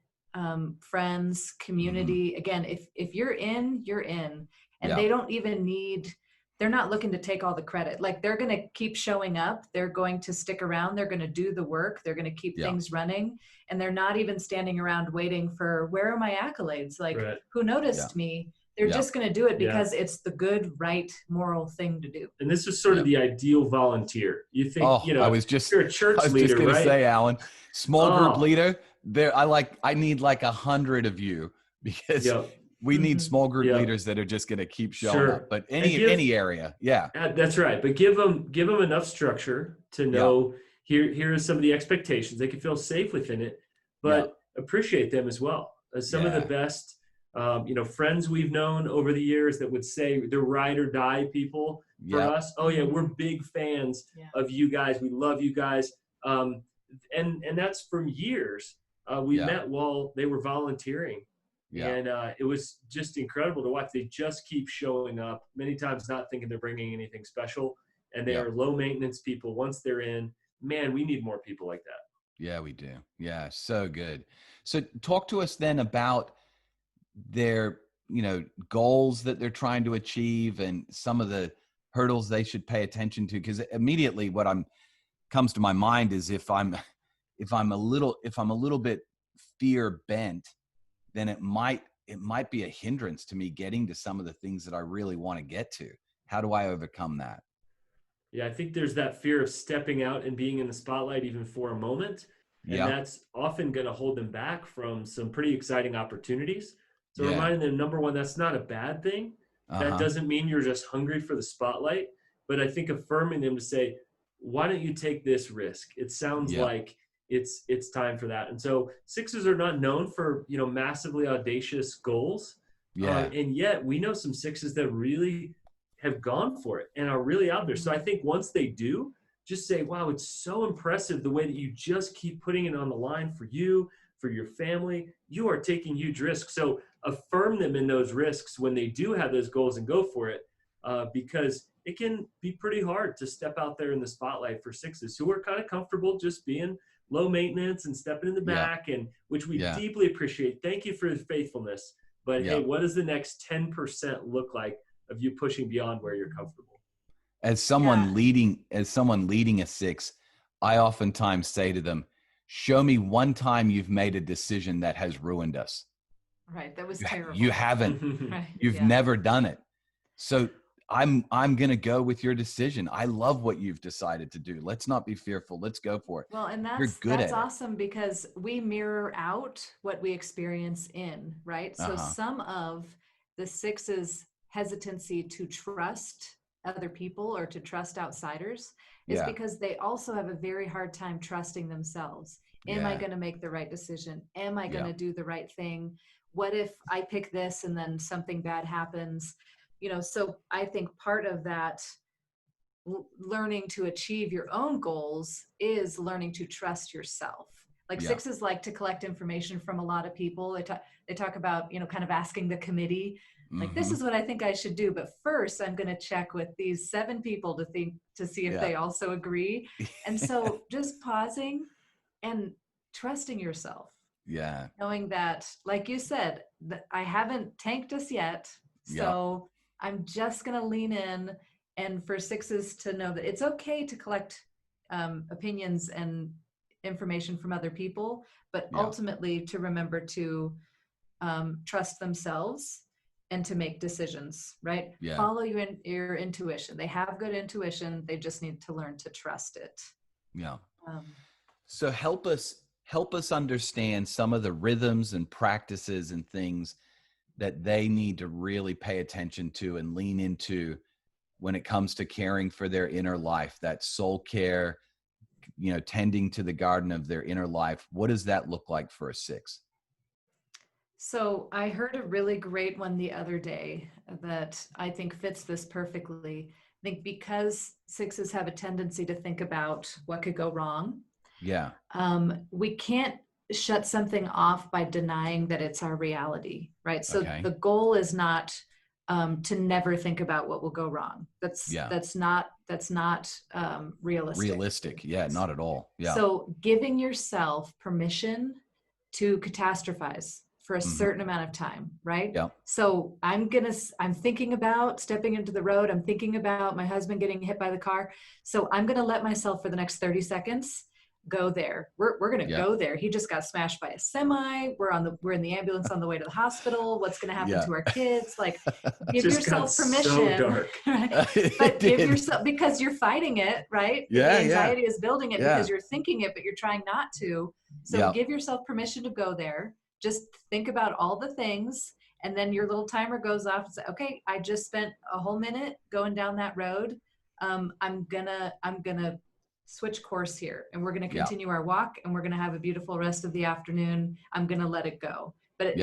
friends, community. Again, if you're in, you're in, and they don't even need, they're not looking to take all the credit. Like, they're going to keep showing up. They're going to stick around. They're going to do the work. They're going to keep things running. And they're not even standing around waiting for, where are my accolades? Like, who noticed me? They're just going to do it because it's the good, right, moral thing to do. And this is sort of the ideal volunteer. You think, you're a church leader, right? Say, Alan, small group leader. I need like 100 of you, because we need small group leaders that are just going to keep showing up. But any area, that's right. But give them enough structure to know here are some of the expectations. They can feel safe within it, but appreciate them as well. Some of the best, friends we've known over the years that would say they're ride or die people for us. Oh yeah, we're big fans of you guys. We love you guys. And that's from years. We met while they were volunteering. And it was just incredible to watch. They just keep showing up, many times not thinking they're bringing anything special. And they are low maintenance people. Once they're in, man, we need more people like that. Yeah, we do. Yeah, so good. So talk to us then about their, goals that they're trying to achieve and some of the hurdles they should pay attention to. Because immediately what comes to my mind is if I'm a little bit fear bent, then it might be a hindrance to me getting to some of the things that I really want to get to. How do I overcome that? Yeah, I think there's that fear of stepping out and being in the spotlight even for a moment. And that's often going to hold them back from some pretty exciting opportunities. So reminding them, number one, that's not a bad thing. That doesn't mean you're just hungry for the spotlight. But I think affirming them to say, why don't you take this risk? It sounds like it's time for that. And so sixes are not known for, massively audacious goals. And yet we know some sixes that really have gone for it and are really out there. So I think once they do, just say, wow, it's so impressive the way that you just keep putting it on the line for you, for your family. You are taking huge risks. So affirm them in those risks when they do have those goals and go for it, because it can be pretty hard to step out there in the spotlight for sixes who are kind of comfortable just being low maintenance and stepping in the back, and which we deeply appreciate. Thank you for your faithfulness. But hey, what does the next 10% look like of you pushing beyond where you're comfortable? As someone leading a six, I oftentimes say to them, show me one time you've made a decision that has ruined us. Right. That was terrible. You haven't. Right. You've never done it. So I'm going to go with your decision. I love what you've decided to do. Let's not be fearful. Let's go for it. Well, and that's awesome because we mirror out what we experience in, right? So some of the sixes' hesitancy to trust other people or to trust outsiders is because they also have a very hard time trusting themselves. Am I going to make the right decision? Am I going to do the right thing? What if I pick this and then something bad happens? So I think part of that learning to achieve your own goals is learning to trust yourself. Like sixes like to collect information from a lot of people. They talk about, kind of asking the committee, like, this is what I think I should do. But first I'm going to check with these 7 people to see if they also agree. And so just pausing and trusting yourself. Yeah. Knowing that, like you said, that I haven't tanked us yet. So I'm just going to lean in, and for sixes to know that it's okay to collect opinions and information from other people, but ultimately to remember to trust themselves and to make decisions, right? Follow your intuition. They have good intuition. They just need to learn to trust it. Yeah. So help us understand some of the rhythms and practices and things that they need to really pay attention to and lean into when it comes to caring for their inner life, that soul care, tending to the garden of their inner life. What does that look like for a six? So I heard a really great one the other day that I think fits this perfectly. I think because sixes have a tendency to think about what could go wrong, Yeah. We can't shut something off by denying that it's our reality, right? So Okay. the goal is not to never think about what will go wrong. That's not realistic. Realistic. Yeah, not at all. Yeah. So giving yourself permission to catastrophize for a certain amount of time, right? Yeah. So I'm thinking about stepping into the road. I'm thinking about my husband getting hit by the car. So I'm going to let myself for the next 30 seconds go there. We're going to go there. He just got smashed by a semi. We're in the ambulance on the way to the hospital. What's going to happen to our kids? Like, give yourself permission. So dark. Right? But give yourself, because you're fighting it, right? Yeah. The anxiety is building it because you're thinking it, but you're trying not to. So give yourself permission to go there. Just think about all the things, and then your little timer goes off and say, okay, I just spent a whole minute going down that road. I'm gonna switch course here, and we're gonna continue our walk, and we're gonna have a beautiful rest of the afternoon. I'm gonna let it go. But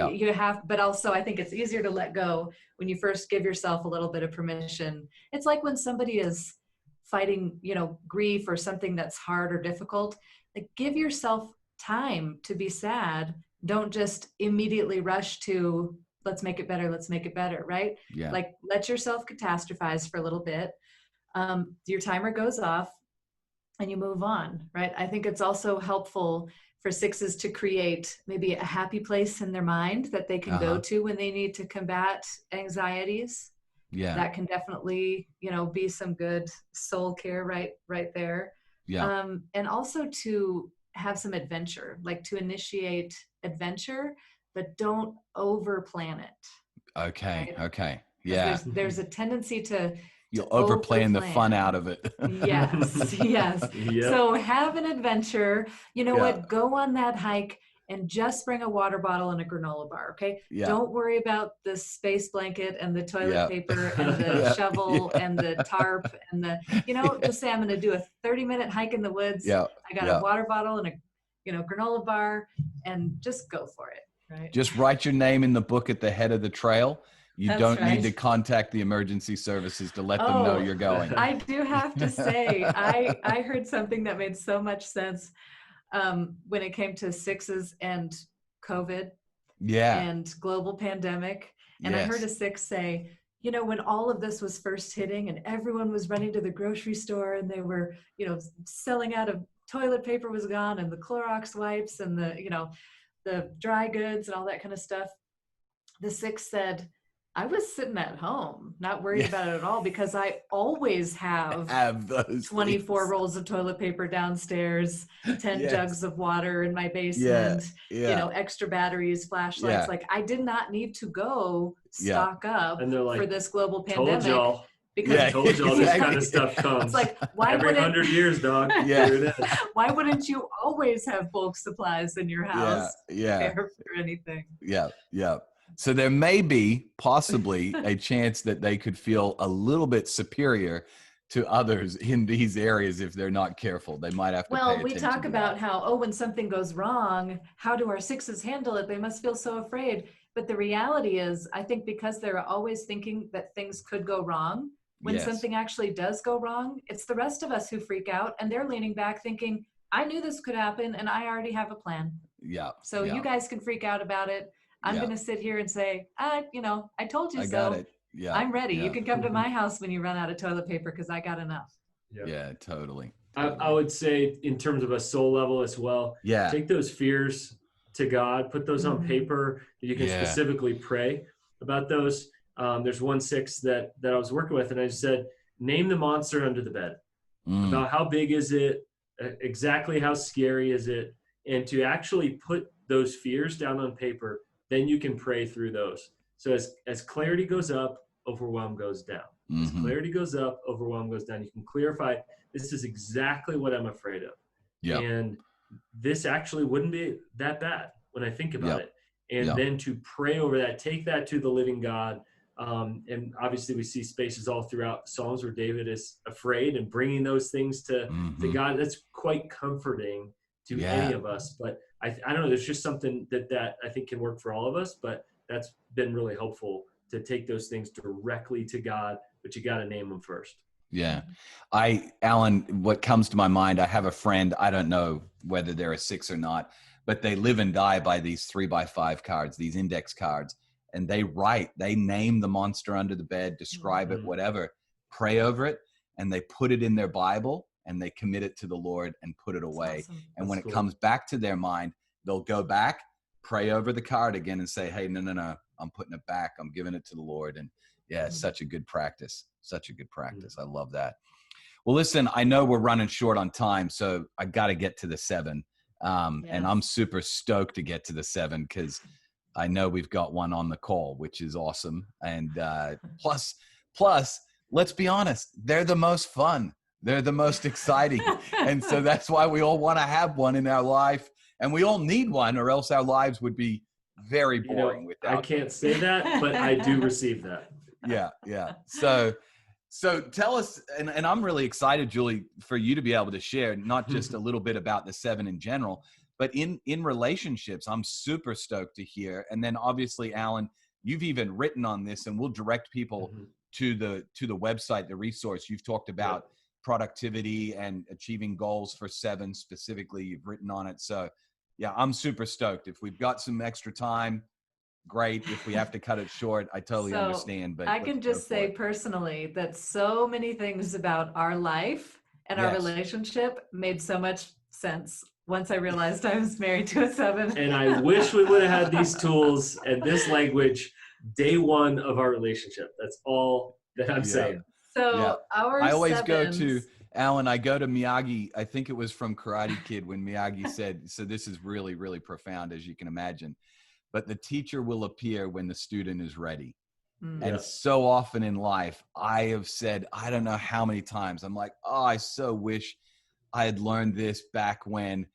but also I think it's easier to let go when you first give yourself a little bit of permission. It's like when somebody is fighting, grief or something that's hard or difficult, like give yourself time to be sad. Don't just immediately rush to let's make it better, right? Yeah. Like let yourself catastrophize for a little bit. Your timer goes off and you move on, right? I think it's also helpful for sixes to create maybe a happy place in their mind that they can go to when they need to combat anxieties. Yeah. That can definitely, be some good soul care right there. Yeah. And also to have some adventure, like to initiate adventure, but don't over plan it. Okay. Right? Okay. Yeah. There's a tendency to You'll overplan the fun out of it. Yes. Yep. So have an adventure. You know what? Go on that hike and just bring a water bottle and a granola bar. Okay. Yeah. Don't worry about the space blanket and the toilet paper and the shovel and the tarp and just say, I'm going to do a 30-minute hike in the woods. Yeah. I got a water bottle and a, granola bar, and just go for it. Right. Just write your name in the book at the head of the trail. You don't need to contact the emergency services to let them know you're going. I do have to say, I heard something that made so much sense when it came to sixes and COVID and global pandemic. And I heard a six say, when all of this was first hitting and everyone was running to the grocery store and they were, selling out of toilet paper was gone and the Clorox wipes and the dry goods and all that kind of stuff. The six said, I was sitting at home, not worried about it at all, because I always have those 24 rolls of toilet paper downstairs, 10 jugs of water in my basement, extra batteries, flashlights. Like I did not need to go stock up for this global pandemic. Told y'all. Because I told y'all this kind of stuff comes. It's like, why every 100 years, dog. Why wouldn't you always have bulk supplies in your house? For anything. Yeah. So there may be possibly a chance that they could feel a little bit superior to others in these areas if they're not careful. They might have to pay attention. We talk about how, when something goes wrong, how do our sixes handle it? They must feel so afraid. But the reality is, I think because they're always thinking that things could go wrong, when something actually does go wrong, it's the rest of us who freak out, and they're leaning back thinking, I knew this could happen and I already have a plan. So you guys can freak out about it. I'm going to sit here and say, I told you so. Got it. I'm ready. You can come to my house when you run out of toilet paper because I got enough. Yeah, totally. I would say in terms of a soul level as well, take those fears to God, put those on paper. You can specifically pray about those. There's 1/6 that I was working with, and I said, name the monster under the bed. About how big is it? Exactly how scary is it? And to actually put those fears down on paper, then you can pray through those. So as clarity goes up, overwhelm goes down. As clarity goes up, overwhelm goes down. You can clarify, this is exactly what I'm afraid of. And this actually wouldn't be that bad when I think about it. And then to pray over that, take that to the living God. And obviously we see spaces all throughout the Psalms where David is afraid and bringing those things to God. That's quite comforting to any of us. But I don't know, there's just something that I think can work for all of us, but that's been really helpful to take those things directly to God, but you got to name them first. Yeah. Alan, what comes to my mind, I have a friend, I don't know whether they're a 6 or not, but they live and die by these 3x5 cards, these index cards. And they name the monster under the bed, describe it, whatever, pray over it, and they put it in their Bible and they commit it to the Lord and put it away. Awesome. And when it comes back to their mind, they'll go back, pray over the card again and say, hey, no, I'm putting it back. I'm giving it to the Lord. And yeah, it's such a good practice. Such a good practice. I love that. Well, listen, I know we're running short on time, so I got to get to the 7. And I'm super stoked to get to the 7 because I know we've got one on the call, which is awesome. And plus, let's be honest, they're the most fun. They're the most exciting. And so that's why we all want to have one in our life. And we all need one, or else our lives would be very boring without I can't say that, but I do receive that. Yeah. So tell us, and I'm really excited, Julie, for you to be able to share not just a little bit about the 7 in general, but in relationships. I'm super stoked to hear. And then obviously, Alan, you've even written on this, and we'll direct people to the website, the resource. You've talked about productivity and achieving goals for 7 specifically. You've written on it. So yeah, I'm super stoked. If we've got some extra time, great. If we have to cut it short, I totally understand. But I can just say personally that so many things about our life and our relationship made so much sense once I realized I was married to a 7. And I wish we would have had these tools and this language day one of our relationship. That's all that I'm saying. So I always go to Alan. I go to Miyagi. I think it was from Karate Kid when Miyagi said, so this is really, really profound, as you can imagine. But the teacher will appear when the student is ready. And so often in life, I have said, I don't know how many times, I'm like, oh, I so wish I had learned this back when.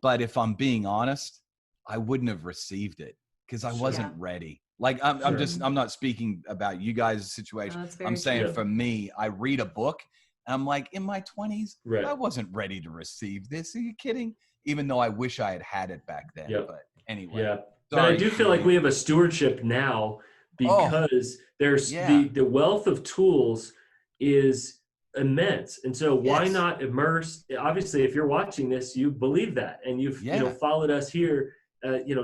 But if I'm being honest, I wouldn't have received it because I wasn't ready. Like I'm not speaking about you guys' situation. I'm saying for me, I read a book and I'm like, in my 20s, I wasn't ready to receive this. Are you kidding? Even though I wish I had had it back then. But anyway. Yeah. But I do feel like we have a stewardship now because there's the wealth of tools is immense. And so why not immerse? Obviously, if you're watching this, you believe that, and you've followed us here,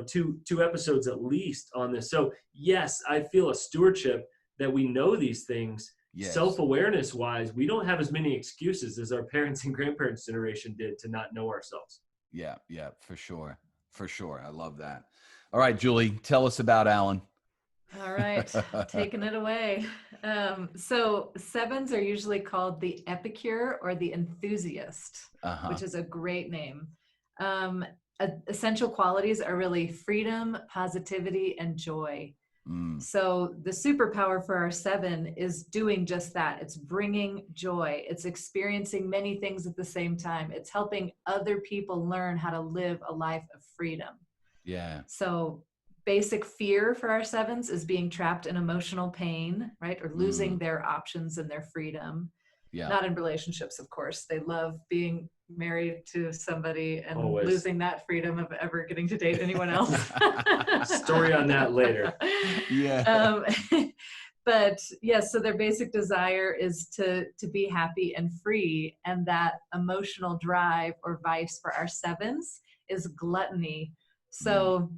two episodes at least on this. So yes, I feel a stewardship that we know these things. Self-awareness wise, we don't have as many excuses as our parents and grandparents' generation did to not know ourselves. Yeah, for sure. I love that. All right, Julie, tell us about Alan. All right, taking it away. So 7s are usually called the epicure or the enthusiast, which is a great name. Essential qualities are really freedom, positivity, and joy. So the superpower for our 7 is doing just that. It's bringing joy. It's experiencing many things at the same time. It's helping other people learn how to live a life of freedom. Yeah. So basic fear for our 7s is being trapped in emotional pain, right? Or losing their options and their freedom. Yeah. Not in relationships, of course. They love being married to somebody and losing that freedom of ever getting to date anyone else. Story on that later. Yeah. But yes, so their basic desire is to be happy and free. And that emotional drive or vice for our 7s is gluttony. So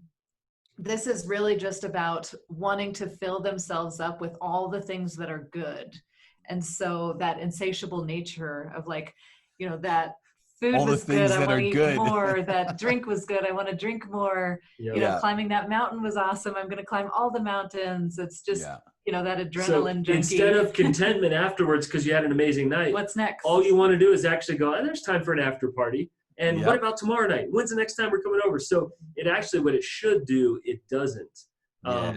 this is really just about wanting to fill themselves up with all the things that are good. And so that insatiable nature of like, that food was good, I want to eat more, that drink was good, I want to drink more, climbing that mountain was awesome, I'm going to climb all the mountains. It's just, that adrenaline junkie. Instead of contentment afterwards because you had an amazing night, what's next? All you want to do is actually go, there's time for an after party. And what about tomorrow night? When's the next time we're coming over? So it actually, what it should do, it doesn't.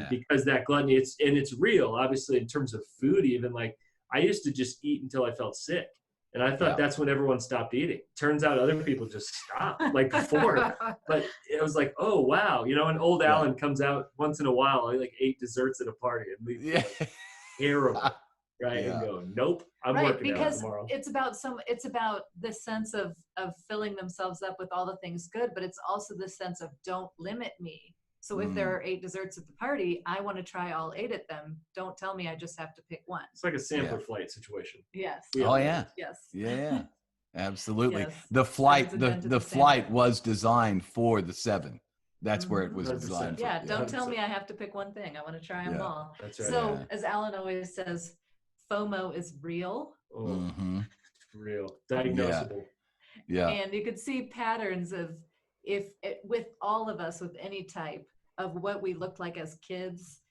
Because that gluttony, it's real, obviously, in terms of food, even like I used to just eat until I felt sick. And I thought that's when everyone stopped eating. Turns out other people just stopped like before. But it was like, oh, wow. And old Alan comes out once in a while. I like 8 desserts at a party and leaves like, terrible. Right. And go, nope, I'm working out tomorrow. It's about the sense of filling themselves up with all the things good, but it's also the sense of don't limit me. So if there are 8 desserts at the party, I want to try all 8 of them. Don't tell me I just have to pick one. It's like a sampler flight situation. Yes. Oh yeah. Yes. Yeah. Absolutely. Yes. The flight, Sevens the flight was designed for the 7. That's where it was 100%. designed for. Yeah, don't tell me I have to pick one thing. I want to try them all. That's right. So as Alan always says, FOMO is real. Real. Diagnosable. Yeah. And you could see patterns of with all of us, with any type of what we looked like as kids,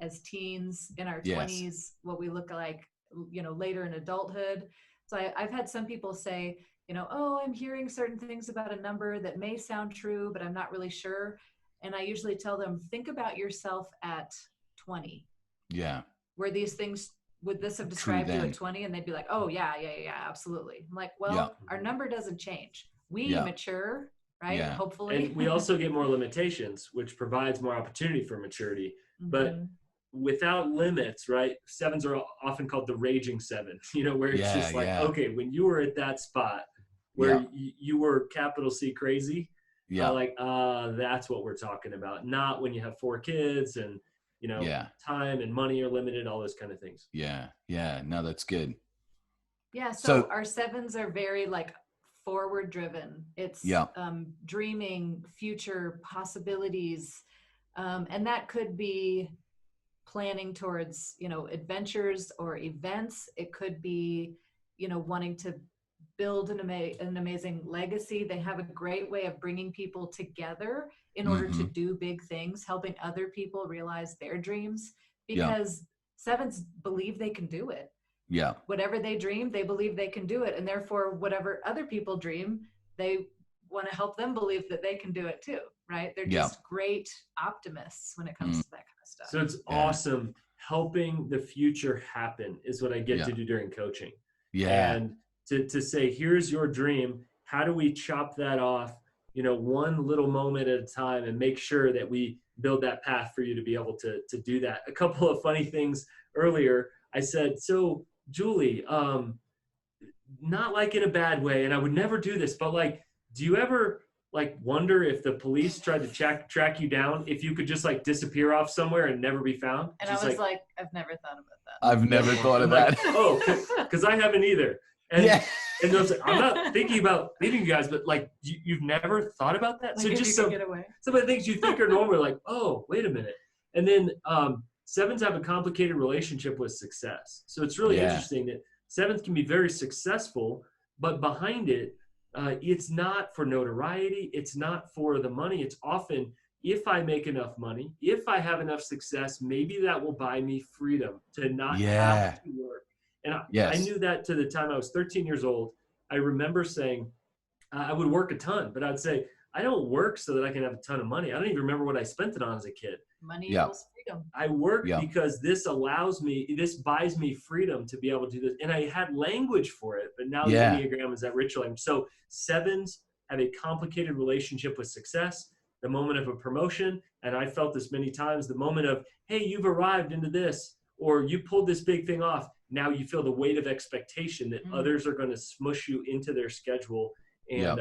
as teens, in our 20s, what we look like, later in adulthood. So I've had some people say, oh, I'm hearing certain things about a number that may sound true, but I'm not really sure. And I usually tell them, think about yourself at 20. Yeah. Where these things, would this have described you at 20? And they'd be like, oh yeah, absolutely. I'm like, well, our number doesn't change. We mature, right? Yeah. Hopefully. And we also get more limitations, which provides more opportunity for maturity. But without limits, right? 7s are often called the raging 7, where it's just like, okay, when you were at that spot where you were capital C crazy, that's what we're talking about. Not when you have 4 kids and, time and money are limited, all those kind of things. Yeah. No, that's good. Yeah. So our 7s are very like forward driven. It's dreaming, future possibilities. And that could be planning towards, adventures or events. It could be, wanting to build an amazing legacy. They have a great way of bringing people together in order to do big things, helping other people realize their dreams, because 7s believe they can do it. Yeah. Whatever they dream, they believe they can do it. And therefore, whatever other people dream, they want to help them believe that they can do it too, right? They're just great optimists when it comes to that kind of stuff. So it's awesome. Helping the future happen is what I get to do during coaching. Yeah. And to say, here's your dream. How do we chop that off, one little moment at a time, and make sure that we build that path for you to be able to do that. A couple of funny things earlier. I said, so Julie, not like in a bad way, and I would never do this, but like, do you ever like wonder if the police tried to track you down, if you could just like disappear off somewhere and never be found? And just I was like, I've never thought about that. I've never thought of that. Because I haven't either. And and I was like, I'm not thinking about leaving you guys, but like you've never thought about that. Like so just some of the things you think are normal, like, oh, wait a minute. And then 7s have a complicated relationship with success. So it's really interesting that 7s can be very successful, but behind it, it's not for notoriety. It's not for the money. It's often, if I make enough money, if I have enough success, maybe that will buy me freedom to not have to work. And I knew that to the time I was 13 years old. I remember saying, I would work a ton, but I'd say, I don't work so that I can have a ton of money. I don't even remember what I spent it on as a kid. Money equals freedom. I work because this buys me freedom to be able to do this. And I had language for it, but now the Enneagram is that ritual language. So 7s have a complicated relationship with success, the moment of a promotion. And I felt this many times, the moment of, hey, you've arrived into this, or you pulled this big thing off. Now you feel the weight of expectation that others are going to smush you into their schedule. And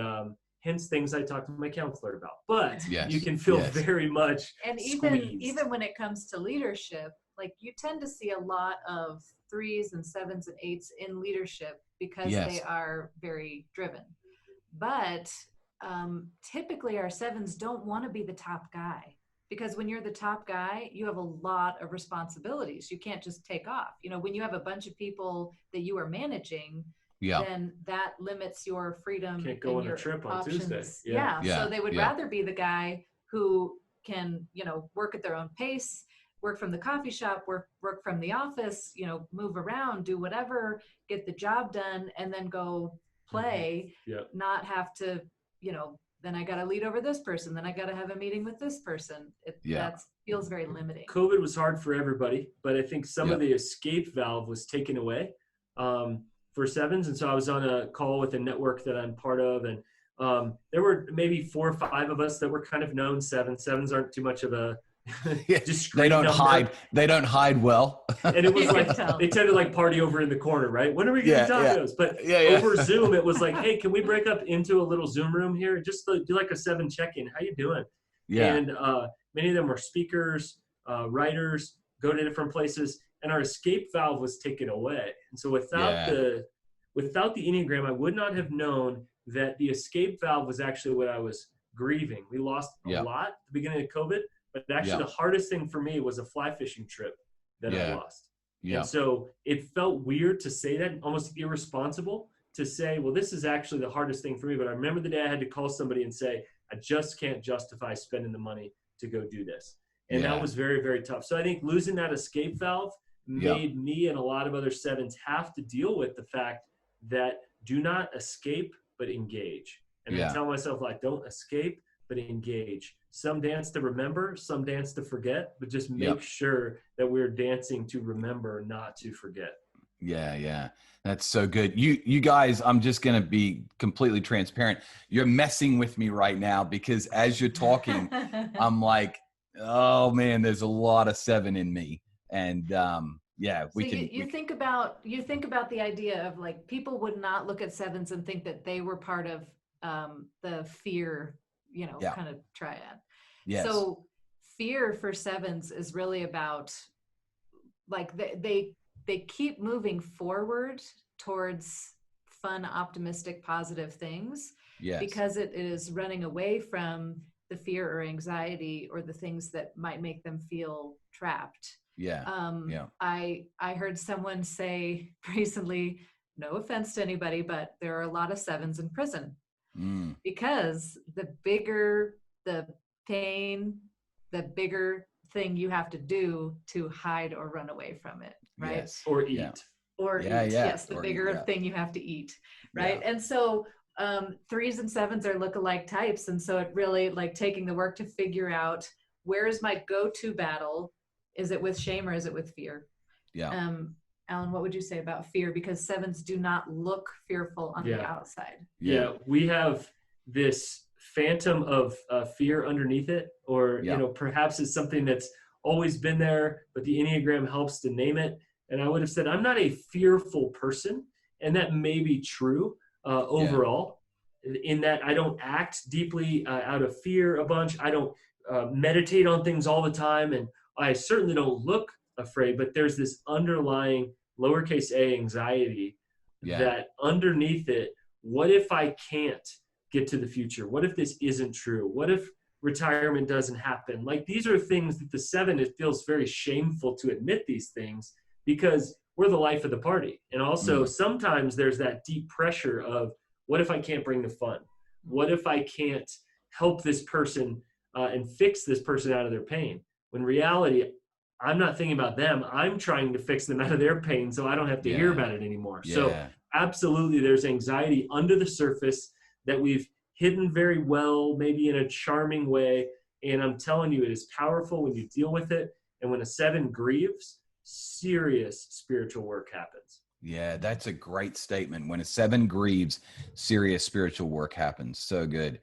hence things I talk to my counselor about. But you can feel very much and squeezed. even when it comes to leadership, like you tend to see a lot of 3s and 7s and 8s in leadership because they are very driven. But typically our 7s don't want to be the top guy. Because when you're the top guy, you have a lot of responsibilities. You can't just take off. When you have a bunch of people that you are managing, then that limits your freedom. Can't go on a trip on options. Tuesday. So they would rather be the guy who can, work at their own pace, work from the coffee shop, work from the office, move around, do whatever, get the job done, and then go play, not have to, then I got to lead over this person. Then I got to have a meeting with this person. That feels very limiting. COVID was hard for everybody, but I think some of the escape valve was taken away for 7s. And so I was on a call with a network that I'm part of. And there were maybe 4 or 5 of us that were kind of known 7s. 7s aren't too much of a they don't hide. They don't hide well. And it was like, they tend to like party over in the corner, right? When are we getting tacos? But over Zoom, it was like, hey, can we break up into a little Zoom room here? Just do like a 7 check-in. How you doing? Yeah. And many of them were speakers, writers, go to different places, and our escape valve was taken away. And so without the Enneagram, I would not have known that the escape valve was actually what I was grieving. We lost a lot at the beginning of COVID, but actually the hardest thing for me was a fly fishing trip that I lost. And so it felt weird to say that, almost irresponsible to say, well, this is actually the hardest thing for me. But I remember the day I had to call somebody and say, I just can't justify spending the money to go do this. And that was very, very tough. So I think losing that escape valve made me and a lot of other sevens have to deal with the fact that do not escape, but engage. And I tell myself, like, don't escape, but engage. Some dance to remember, some dance to forget, but just make sure that we're dancing to remember, not to forget. Yeah. That's so good. You guys, I'm just going to be completely transparent. You're messing with me right now because as you're talking, I'm like, oh man, there's a lot of 7 in me. And you think about the idea of like, people would not look at 7s and think that they were part of the fear, kind of triad. Yes. So fear for 7s is really about like they keep moving forward towards fun, optimistic, positive things because it is running away from the fear or anxiety or the things that might make them feel trapped. I heard someone say recently, no offense to anybody, but there are a lot of 7s in prison because the bigger the pain, the bigger thing you have to do to hide or run away from it, right? Yes. Or eat. Or eat. Yes, the bigger thing you have to eat, right? And so 3s and 7s are lookalike types, and so it really like taking the work to figure out, where is my go-to battle? Is it with shame or is it with fear? Alan, what would you say about fear? Because 7s do not look fearful on the outside. We have this phantom of fear underneath it, or perhaps it's something that's always been there, but the Enneagram helps to name it. And I would have said I'm not a fearful person, and that may be true overall, in that I don't act deeply out of fear a bunch. I don't meditate on things all the time, and I certainly don't look afraid, but there's this underlying lowercase a anxiety that underneath it, what if I can't get to the future? What if this isn't true? What if retirement doesn't happen? Like, these are things that the 7, it feels very shameful to admit these things because we're the life of the party. And also sometimes there's that deep pressure of, what if I can't bring the fun? What if I can't help this person and fix this person out of their pain? When in reality, I'm not thinking about them. I'm trying to fix them out of their pain so I don't have to hear about it anymore. So absolutely, there's anxiety under the surface that we've hidden very well, maybe in a charming way. And I'm telling you, it is powerful when you deal with it. And when a 7 grieves, serious spiritual work happens. Yeah, that's a great statement. When a 7 grieves, serious spiritual work happens. So good.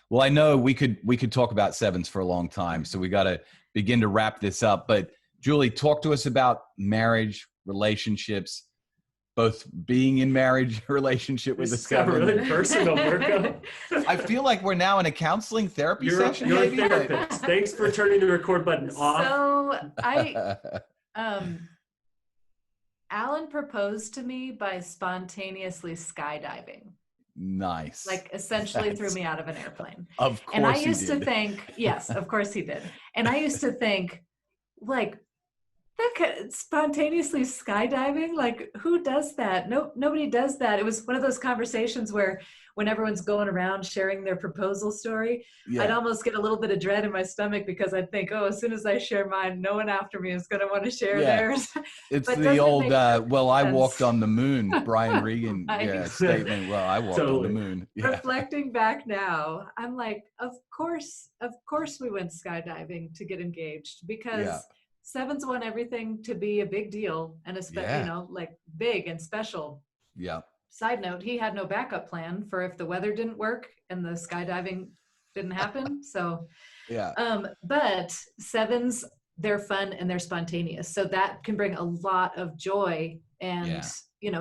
Well, I know we could talk about 7s for a long time, so we got to begin to wrap this up. But Julie, talk to us about marriage, relationships, both being in marriage, relationship with a 7. Really personal, Perko. I feel like we're now in a counseling therapy session. You're a therapist. Thanks for turning the record button off. So Alan proposed to me by spontaneously skydiving. Nice. Like, essentially threw me out of an airplane. Of course. And I used to think, yes, of course he did. And I used to think, like, that spontaneously skydiving, like, who does that? Nobody does that. It was one of those conversations where when everyone's going around sharing their proposal story, I'd almost get a little bit of dread in my stomach because I'd think, oh, as soon as I share mine, no one after me is going to want to share theirs. It's the old, I walked on the moon, Brian Regan statement. Well, I walked on the moon. Reflecting back now, I'm like, of course we went skydiving to get engaged, because 7s want everything to be a big deal and like big and special. Yeah. Side note, he had no backup plan for if the weather didn't work and the skydiving didn't happen. So, but 7s, they're fun and they're spontaneous. So that can bring a lot of joy and,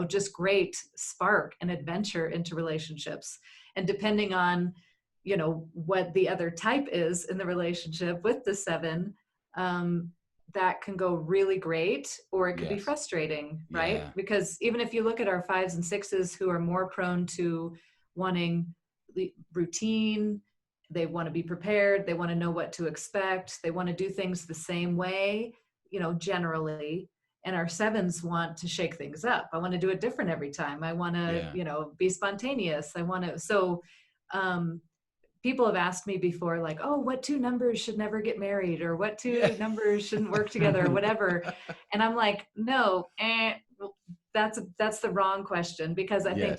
just great spark and adventure into relationships. And depending on, what the other type is in the relationship with the 7, that can go really great, or it could be frustrating, right? Yeah. Because even if you look at our 5s and 6s who are more prone to wanting routine, they want to be prepared, they want to know what to expect, they want to do things the same way, generally. And our 7s want to shake things up. I want to do it different every time. I want to, be spontaneous. I want to, so, people have asked me before, like, oh, what 2 numbers should never get married, or what 2 numbers shouldn't work together, or whatever. And I'm like, no, that's the wrong question, because I think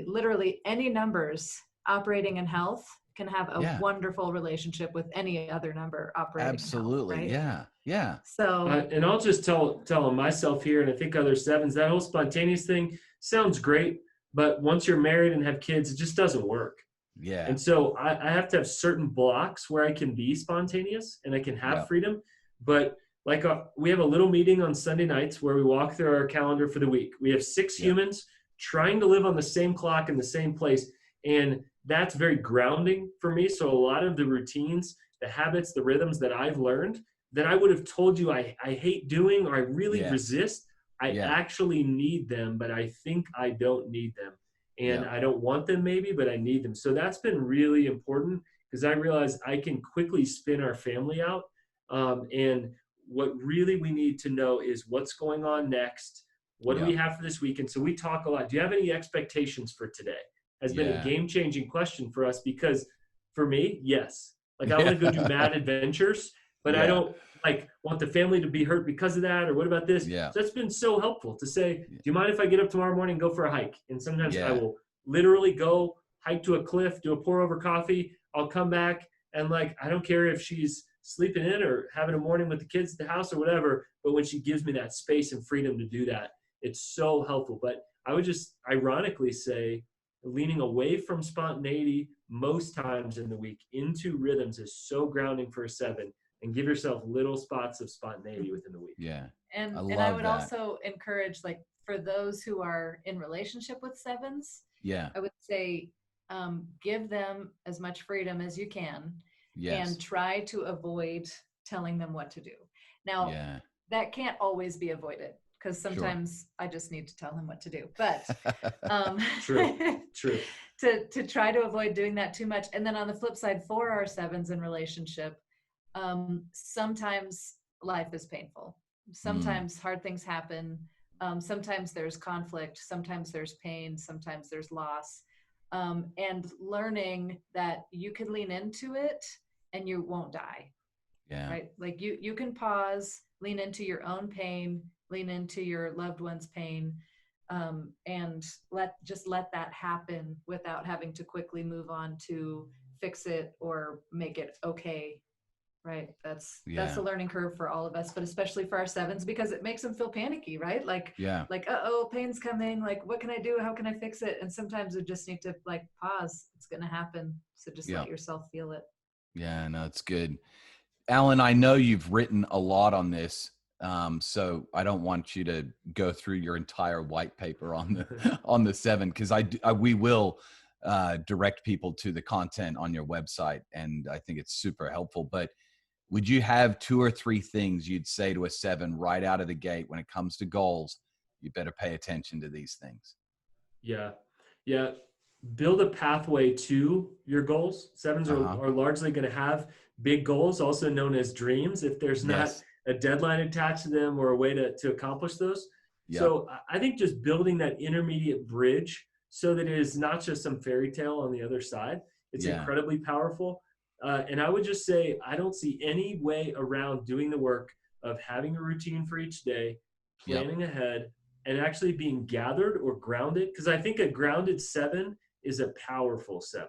literally any numbers operating in health can have a wonderful relationship with any other number operating Absolutely. in health, right? Yeah. So, and I'll just tell myself here, and I think other 7s, that whole spontaneous thing sounds great, but once you're married and have kids, it just doesn't work. Yeah. And so I have to have certain blocks where I can be spontaneous and I can have freedom. But like we have a little meeting on Sunday nights where we walk through our calendar for the week. We have 6 humans trying to live on the same clock in the same place. And that's very grounding for me. So a lot of the routines, the habits, the rhythms that I've learned that I would have told you I hate doing, or I really resist, I actually need them, but I think I don't need them. And I don't want them maybe, but I need them. So that's been really important, because I realize I can quickly spin our family out. And what really we need to know is what's going on next. What do we have for this week? And so we talk a lot. Do you have any expectations for today? Has been a game-changing question for us, because for me, yes. Like, I want to go do mad adventures, but I don't want the family to be hurt because of that, or what about this? So that's been so helpful to say, do you mind if I get up tomorrow morning and go for a hike? And sometimes I will literally go hike to a cliff, do a pour over coffee. I'll come back, and I don't care if she's sleeping in or having a morning with the kids at the house or whatever, but when she gives me that space and freedom to do that, it's so helpful. But I would just ironically say, leaning away from spontaneity most times in the week into rhythms is so grounding for a 7. And give yourself little spots of spontaneity within the week. Yeah. And I would also encourage, for those who are in relationship with 7s, I would say, give them as much freedom as you can, and try to avoid telling them what to do. Now, that can't always be avoided, because sometimes I just need to tell them what to do. But true. to try to avoid doing that too much. And then on the flip side, for our 7s in relationship, sometimes life is painful. Sometimes hard things happen. Sometimes there's conflict. Sometimes there's pain. Sometimes there's loss. And learning that you can lean into it and you won't die. Yeah. Right. Like you can pause, lean into your own pain, lean into your loved one's pain, and let that happen without having to quickly move on to fix it or make it okay. Right. That's a learning curve for all of us, but especially for our 7s, because it makes them feel panicky, right? Uh-oh, pain's coming. What can I do? How can I fix it? And sometimes we just need to pause. It's going to happen. So just let yourself feel it. Yeah, no, it's good. Alan, I know you've written a lot on this. So I don't want you to go through your entire white paper on the 7, because we will direct people to the content on your website, and I think it's super helpful. But would you have 2 or 3 things you'd say to a 7 right out of the gate when it comes to goals? You better pay attention to these things. Yeah. Build a pathway to your goals. 7s are largely going to have big goals, also known as dreams, if there's not a deadline attached to them or a way to accomplish those. Yep. So I think just building that intermediate bridge so that it is not just some fairy tale on the other side. It's incredibly powerful. And I would just say, I don't see any way around doing the work of having a routine for each day, planning ahead, and actually being gathered or grounded. Because I think a grounded 7 is a powerful 7.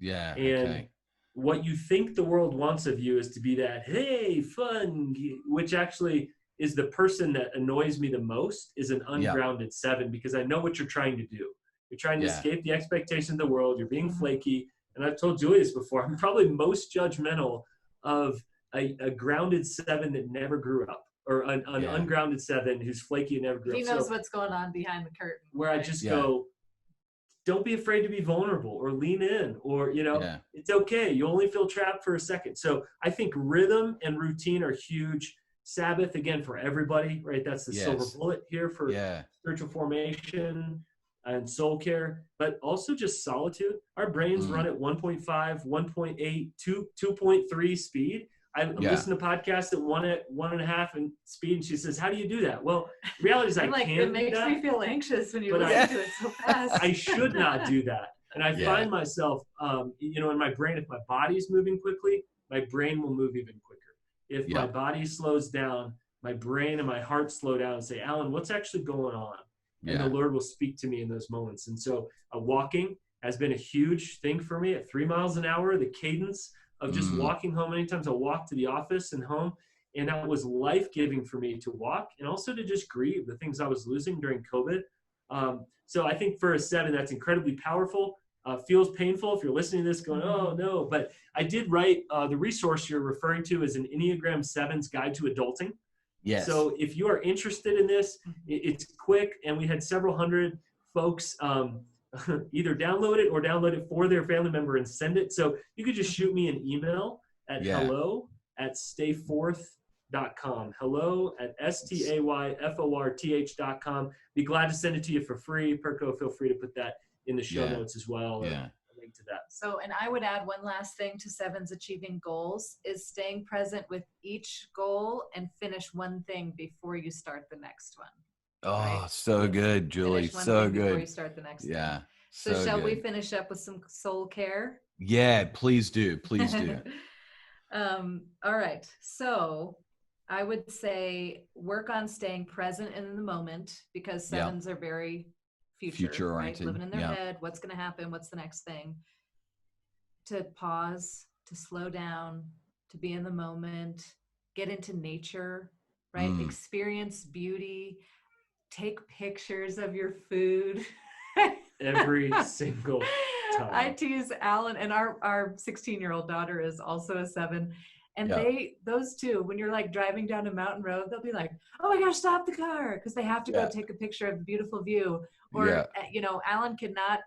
Yeah. And what you think the world wants of you is to be that, hey, fun, which actually is the person that annoys me the most, is an ungrounded 7, because I know what you're trying to do. You're trying to escape the expectations of the world. You're being flaky. And I've told Julie this before, I'm probably most judgmental of a grounded 7 that never grew up, or an ungrounded 7 who's flaky and never grew up. He knows what's going on behind the curtain. Where I just go, don't be afraid to be vulnerable or lean in, or, it's okay. You only feel trapped for a second. So I think rhythm and routine are huge. Sabbath, again, for everybody, right? That's the silver bullet here for spiritual formation and soul care, but also just solitude. Our brains run at 1.5, 1.8, 2.3 speed. I'm listening to podcasts at 1.5 and speed, and she says, "How do you do that?" Well, reality is I can't. It makes me feel anxious when you listen to it so fast. I should not do that, and I find myself, in my brain, if my body's moving quickly, my brain will move even quicker. If my body slows down, my brain and my heart slow down and say, "Alan, what's actually going on?" And the Lord will speak to me in those moments. And so walking has been a huge thing for me at 3 miles an hour, the cadence of just walking home. Many times I'll walk to the office and home, and that was life-giving for me to walk and also to just grieve the things I was losing during COVID. So I think for a 7, that's incredibly powerful. Feels painful if you're listening to this going, "Oh no," but I did write the resource you're referring to is an Enneagram 7's Guide to Adulting. Yes. So if you are interested in this, it's quick, and we had several hundred folks either download it or download it for their family member and send it. So you could just shoot me an email at hello@stayforth.com. hello@stayforth.com. Be glad to send it to you for free. Perko, feel free to put that in the show notes as well. A link to that. So, and I would add one last thing to 7's achieving goals is staying present with each goal and finish one thing before you start the next one. Oh, so good, Julie. So good. Before you start the next thing. So shall we finish up with some soul care? Yeah, please do. Please do. All right. So I would say work on staying present in the moment, because 7's are very future oriented, right? Living in their head. What's going to happen? What's the next thing? To pause, to slow down, to be in the moment, get into nature, right? Experience beauty, take pictures of your food. Every single time. I tease Alan, and our 16-year-old daughter is also a 7. And those two, when you're like driving down a mountain road, they'll be like, "Oh my gosh, stop the car," because they have to go take a picture of the beautiful view. Or, Alan cannot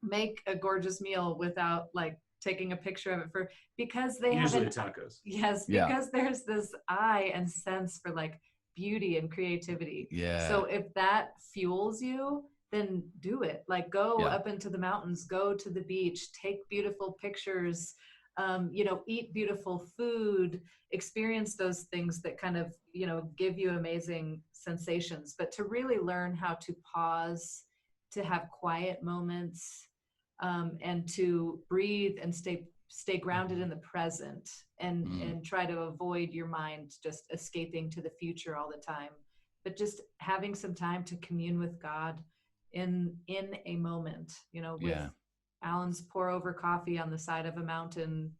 make a gorgeous meal without like taking a picture of it because they usually tacos. Yes, because there's this eye and sense for like beauty and creativity. Yeah. So if that fuels you, then do it. Like go up into the mountains, go to the beach, take beautiful pictures, eat beautiful food, experience those things that kind of, give you amazing sensations, but to really learn how to pause, to have quiet moments, and to breathe and stay grounded in the present and try to avoid your mind just escaping to the future all the time, but just having some time to commune with God in a moment, with Alan's pour over coffee on the side of a mountain,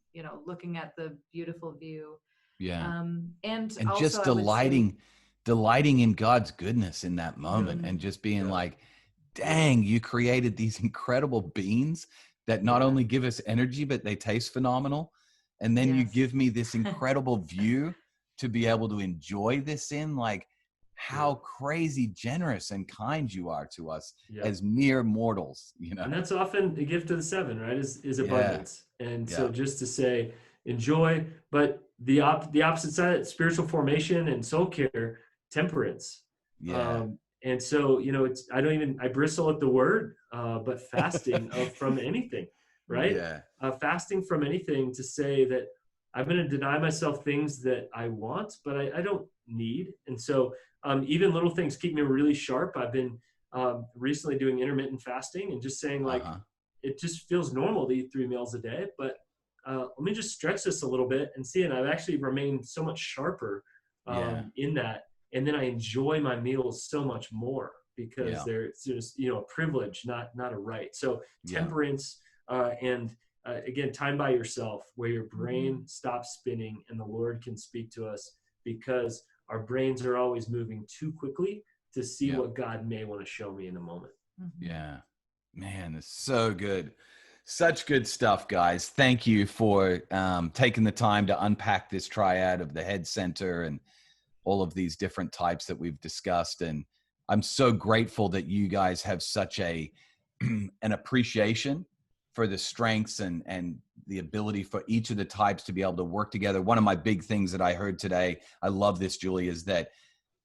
looking at the beautiful view. And also, just delighting in God's goodness in that moment, and just being like, dang, you created these incredible beans that not only give us energy, but they taste phenomenal. And then you give me this incredible view to be able to enjoy this in. Like, how crazy generous and kind you are to us as mere mortals, And that's often a gift of the 7, right? Is abundance. And so just to say, enjoy, but the opposite side, spiritual formation and soul care, temperance. And so, I bristle at the word, but fasting from anything, right? Fasting from anything to say that I'm going to deny myself things that I want, but I don't need. And so even little things keep me really sharp. I've been recently doing intermittent fasting and just saying like, it just feels normal to eat 3 meals a day, but let me just stretch this a little bit and see. And I've actually remained so much sharper in that. And then I enjoy my meals so much more because they're just, a privilege, not a right. So temperance and again, time by yourself where your brain stops spinning and the Lord can speak to us, because our brains are always moving too quickly to see what God may want to show me in a moment. Yeah, man, it's so good. Such good stuff, guys. Thank you for taking the time to unpack this triad of the head center and all of these different types that we've discussed. And I'm so grateful that you guys have such a an appreciation for the strengths and the ability for each of the types to be able to work together. One of my big things that I heard today, I love this, Julie, is that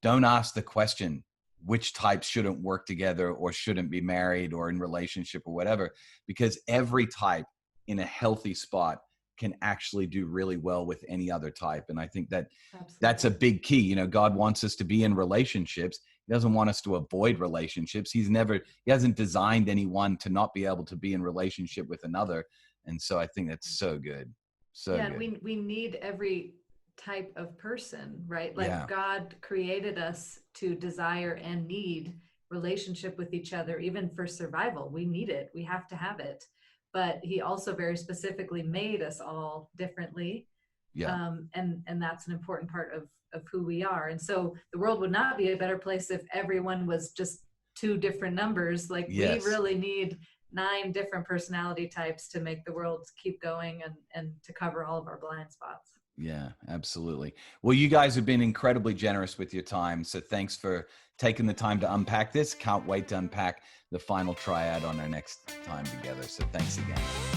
don't ask the question, which types shouldn't work together or shouldn't be married or in relationship or whatever, because every type in a healthy spot can actually do really well with any other type. And I think that that's a big key. You know, God wants us to be in relationships. He doesn't want us to avoid relationships. He hasn't designed anyone to not be able to be in relationship with another. And so I think that's so good. So yeah, good. we need every type of person, right? Like God created us to desire and need relationship with each other, even for survival. We need it. We have to have it. But he also very specifically made us all differently. And that's an important part of who we are. And so the world would not be a better place if everyone was just two different numbers. Like we really need 9 different personality types to make the world keep going and to cover all of our blind spots. Yeah, absolutely. Well, you guys have been incredibly generous with your time. So thanks for taking the time to unpack this. Can't wait to unpack the final triad on our next time together. So thanks again.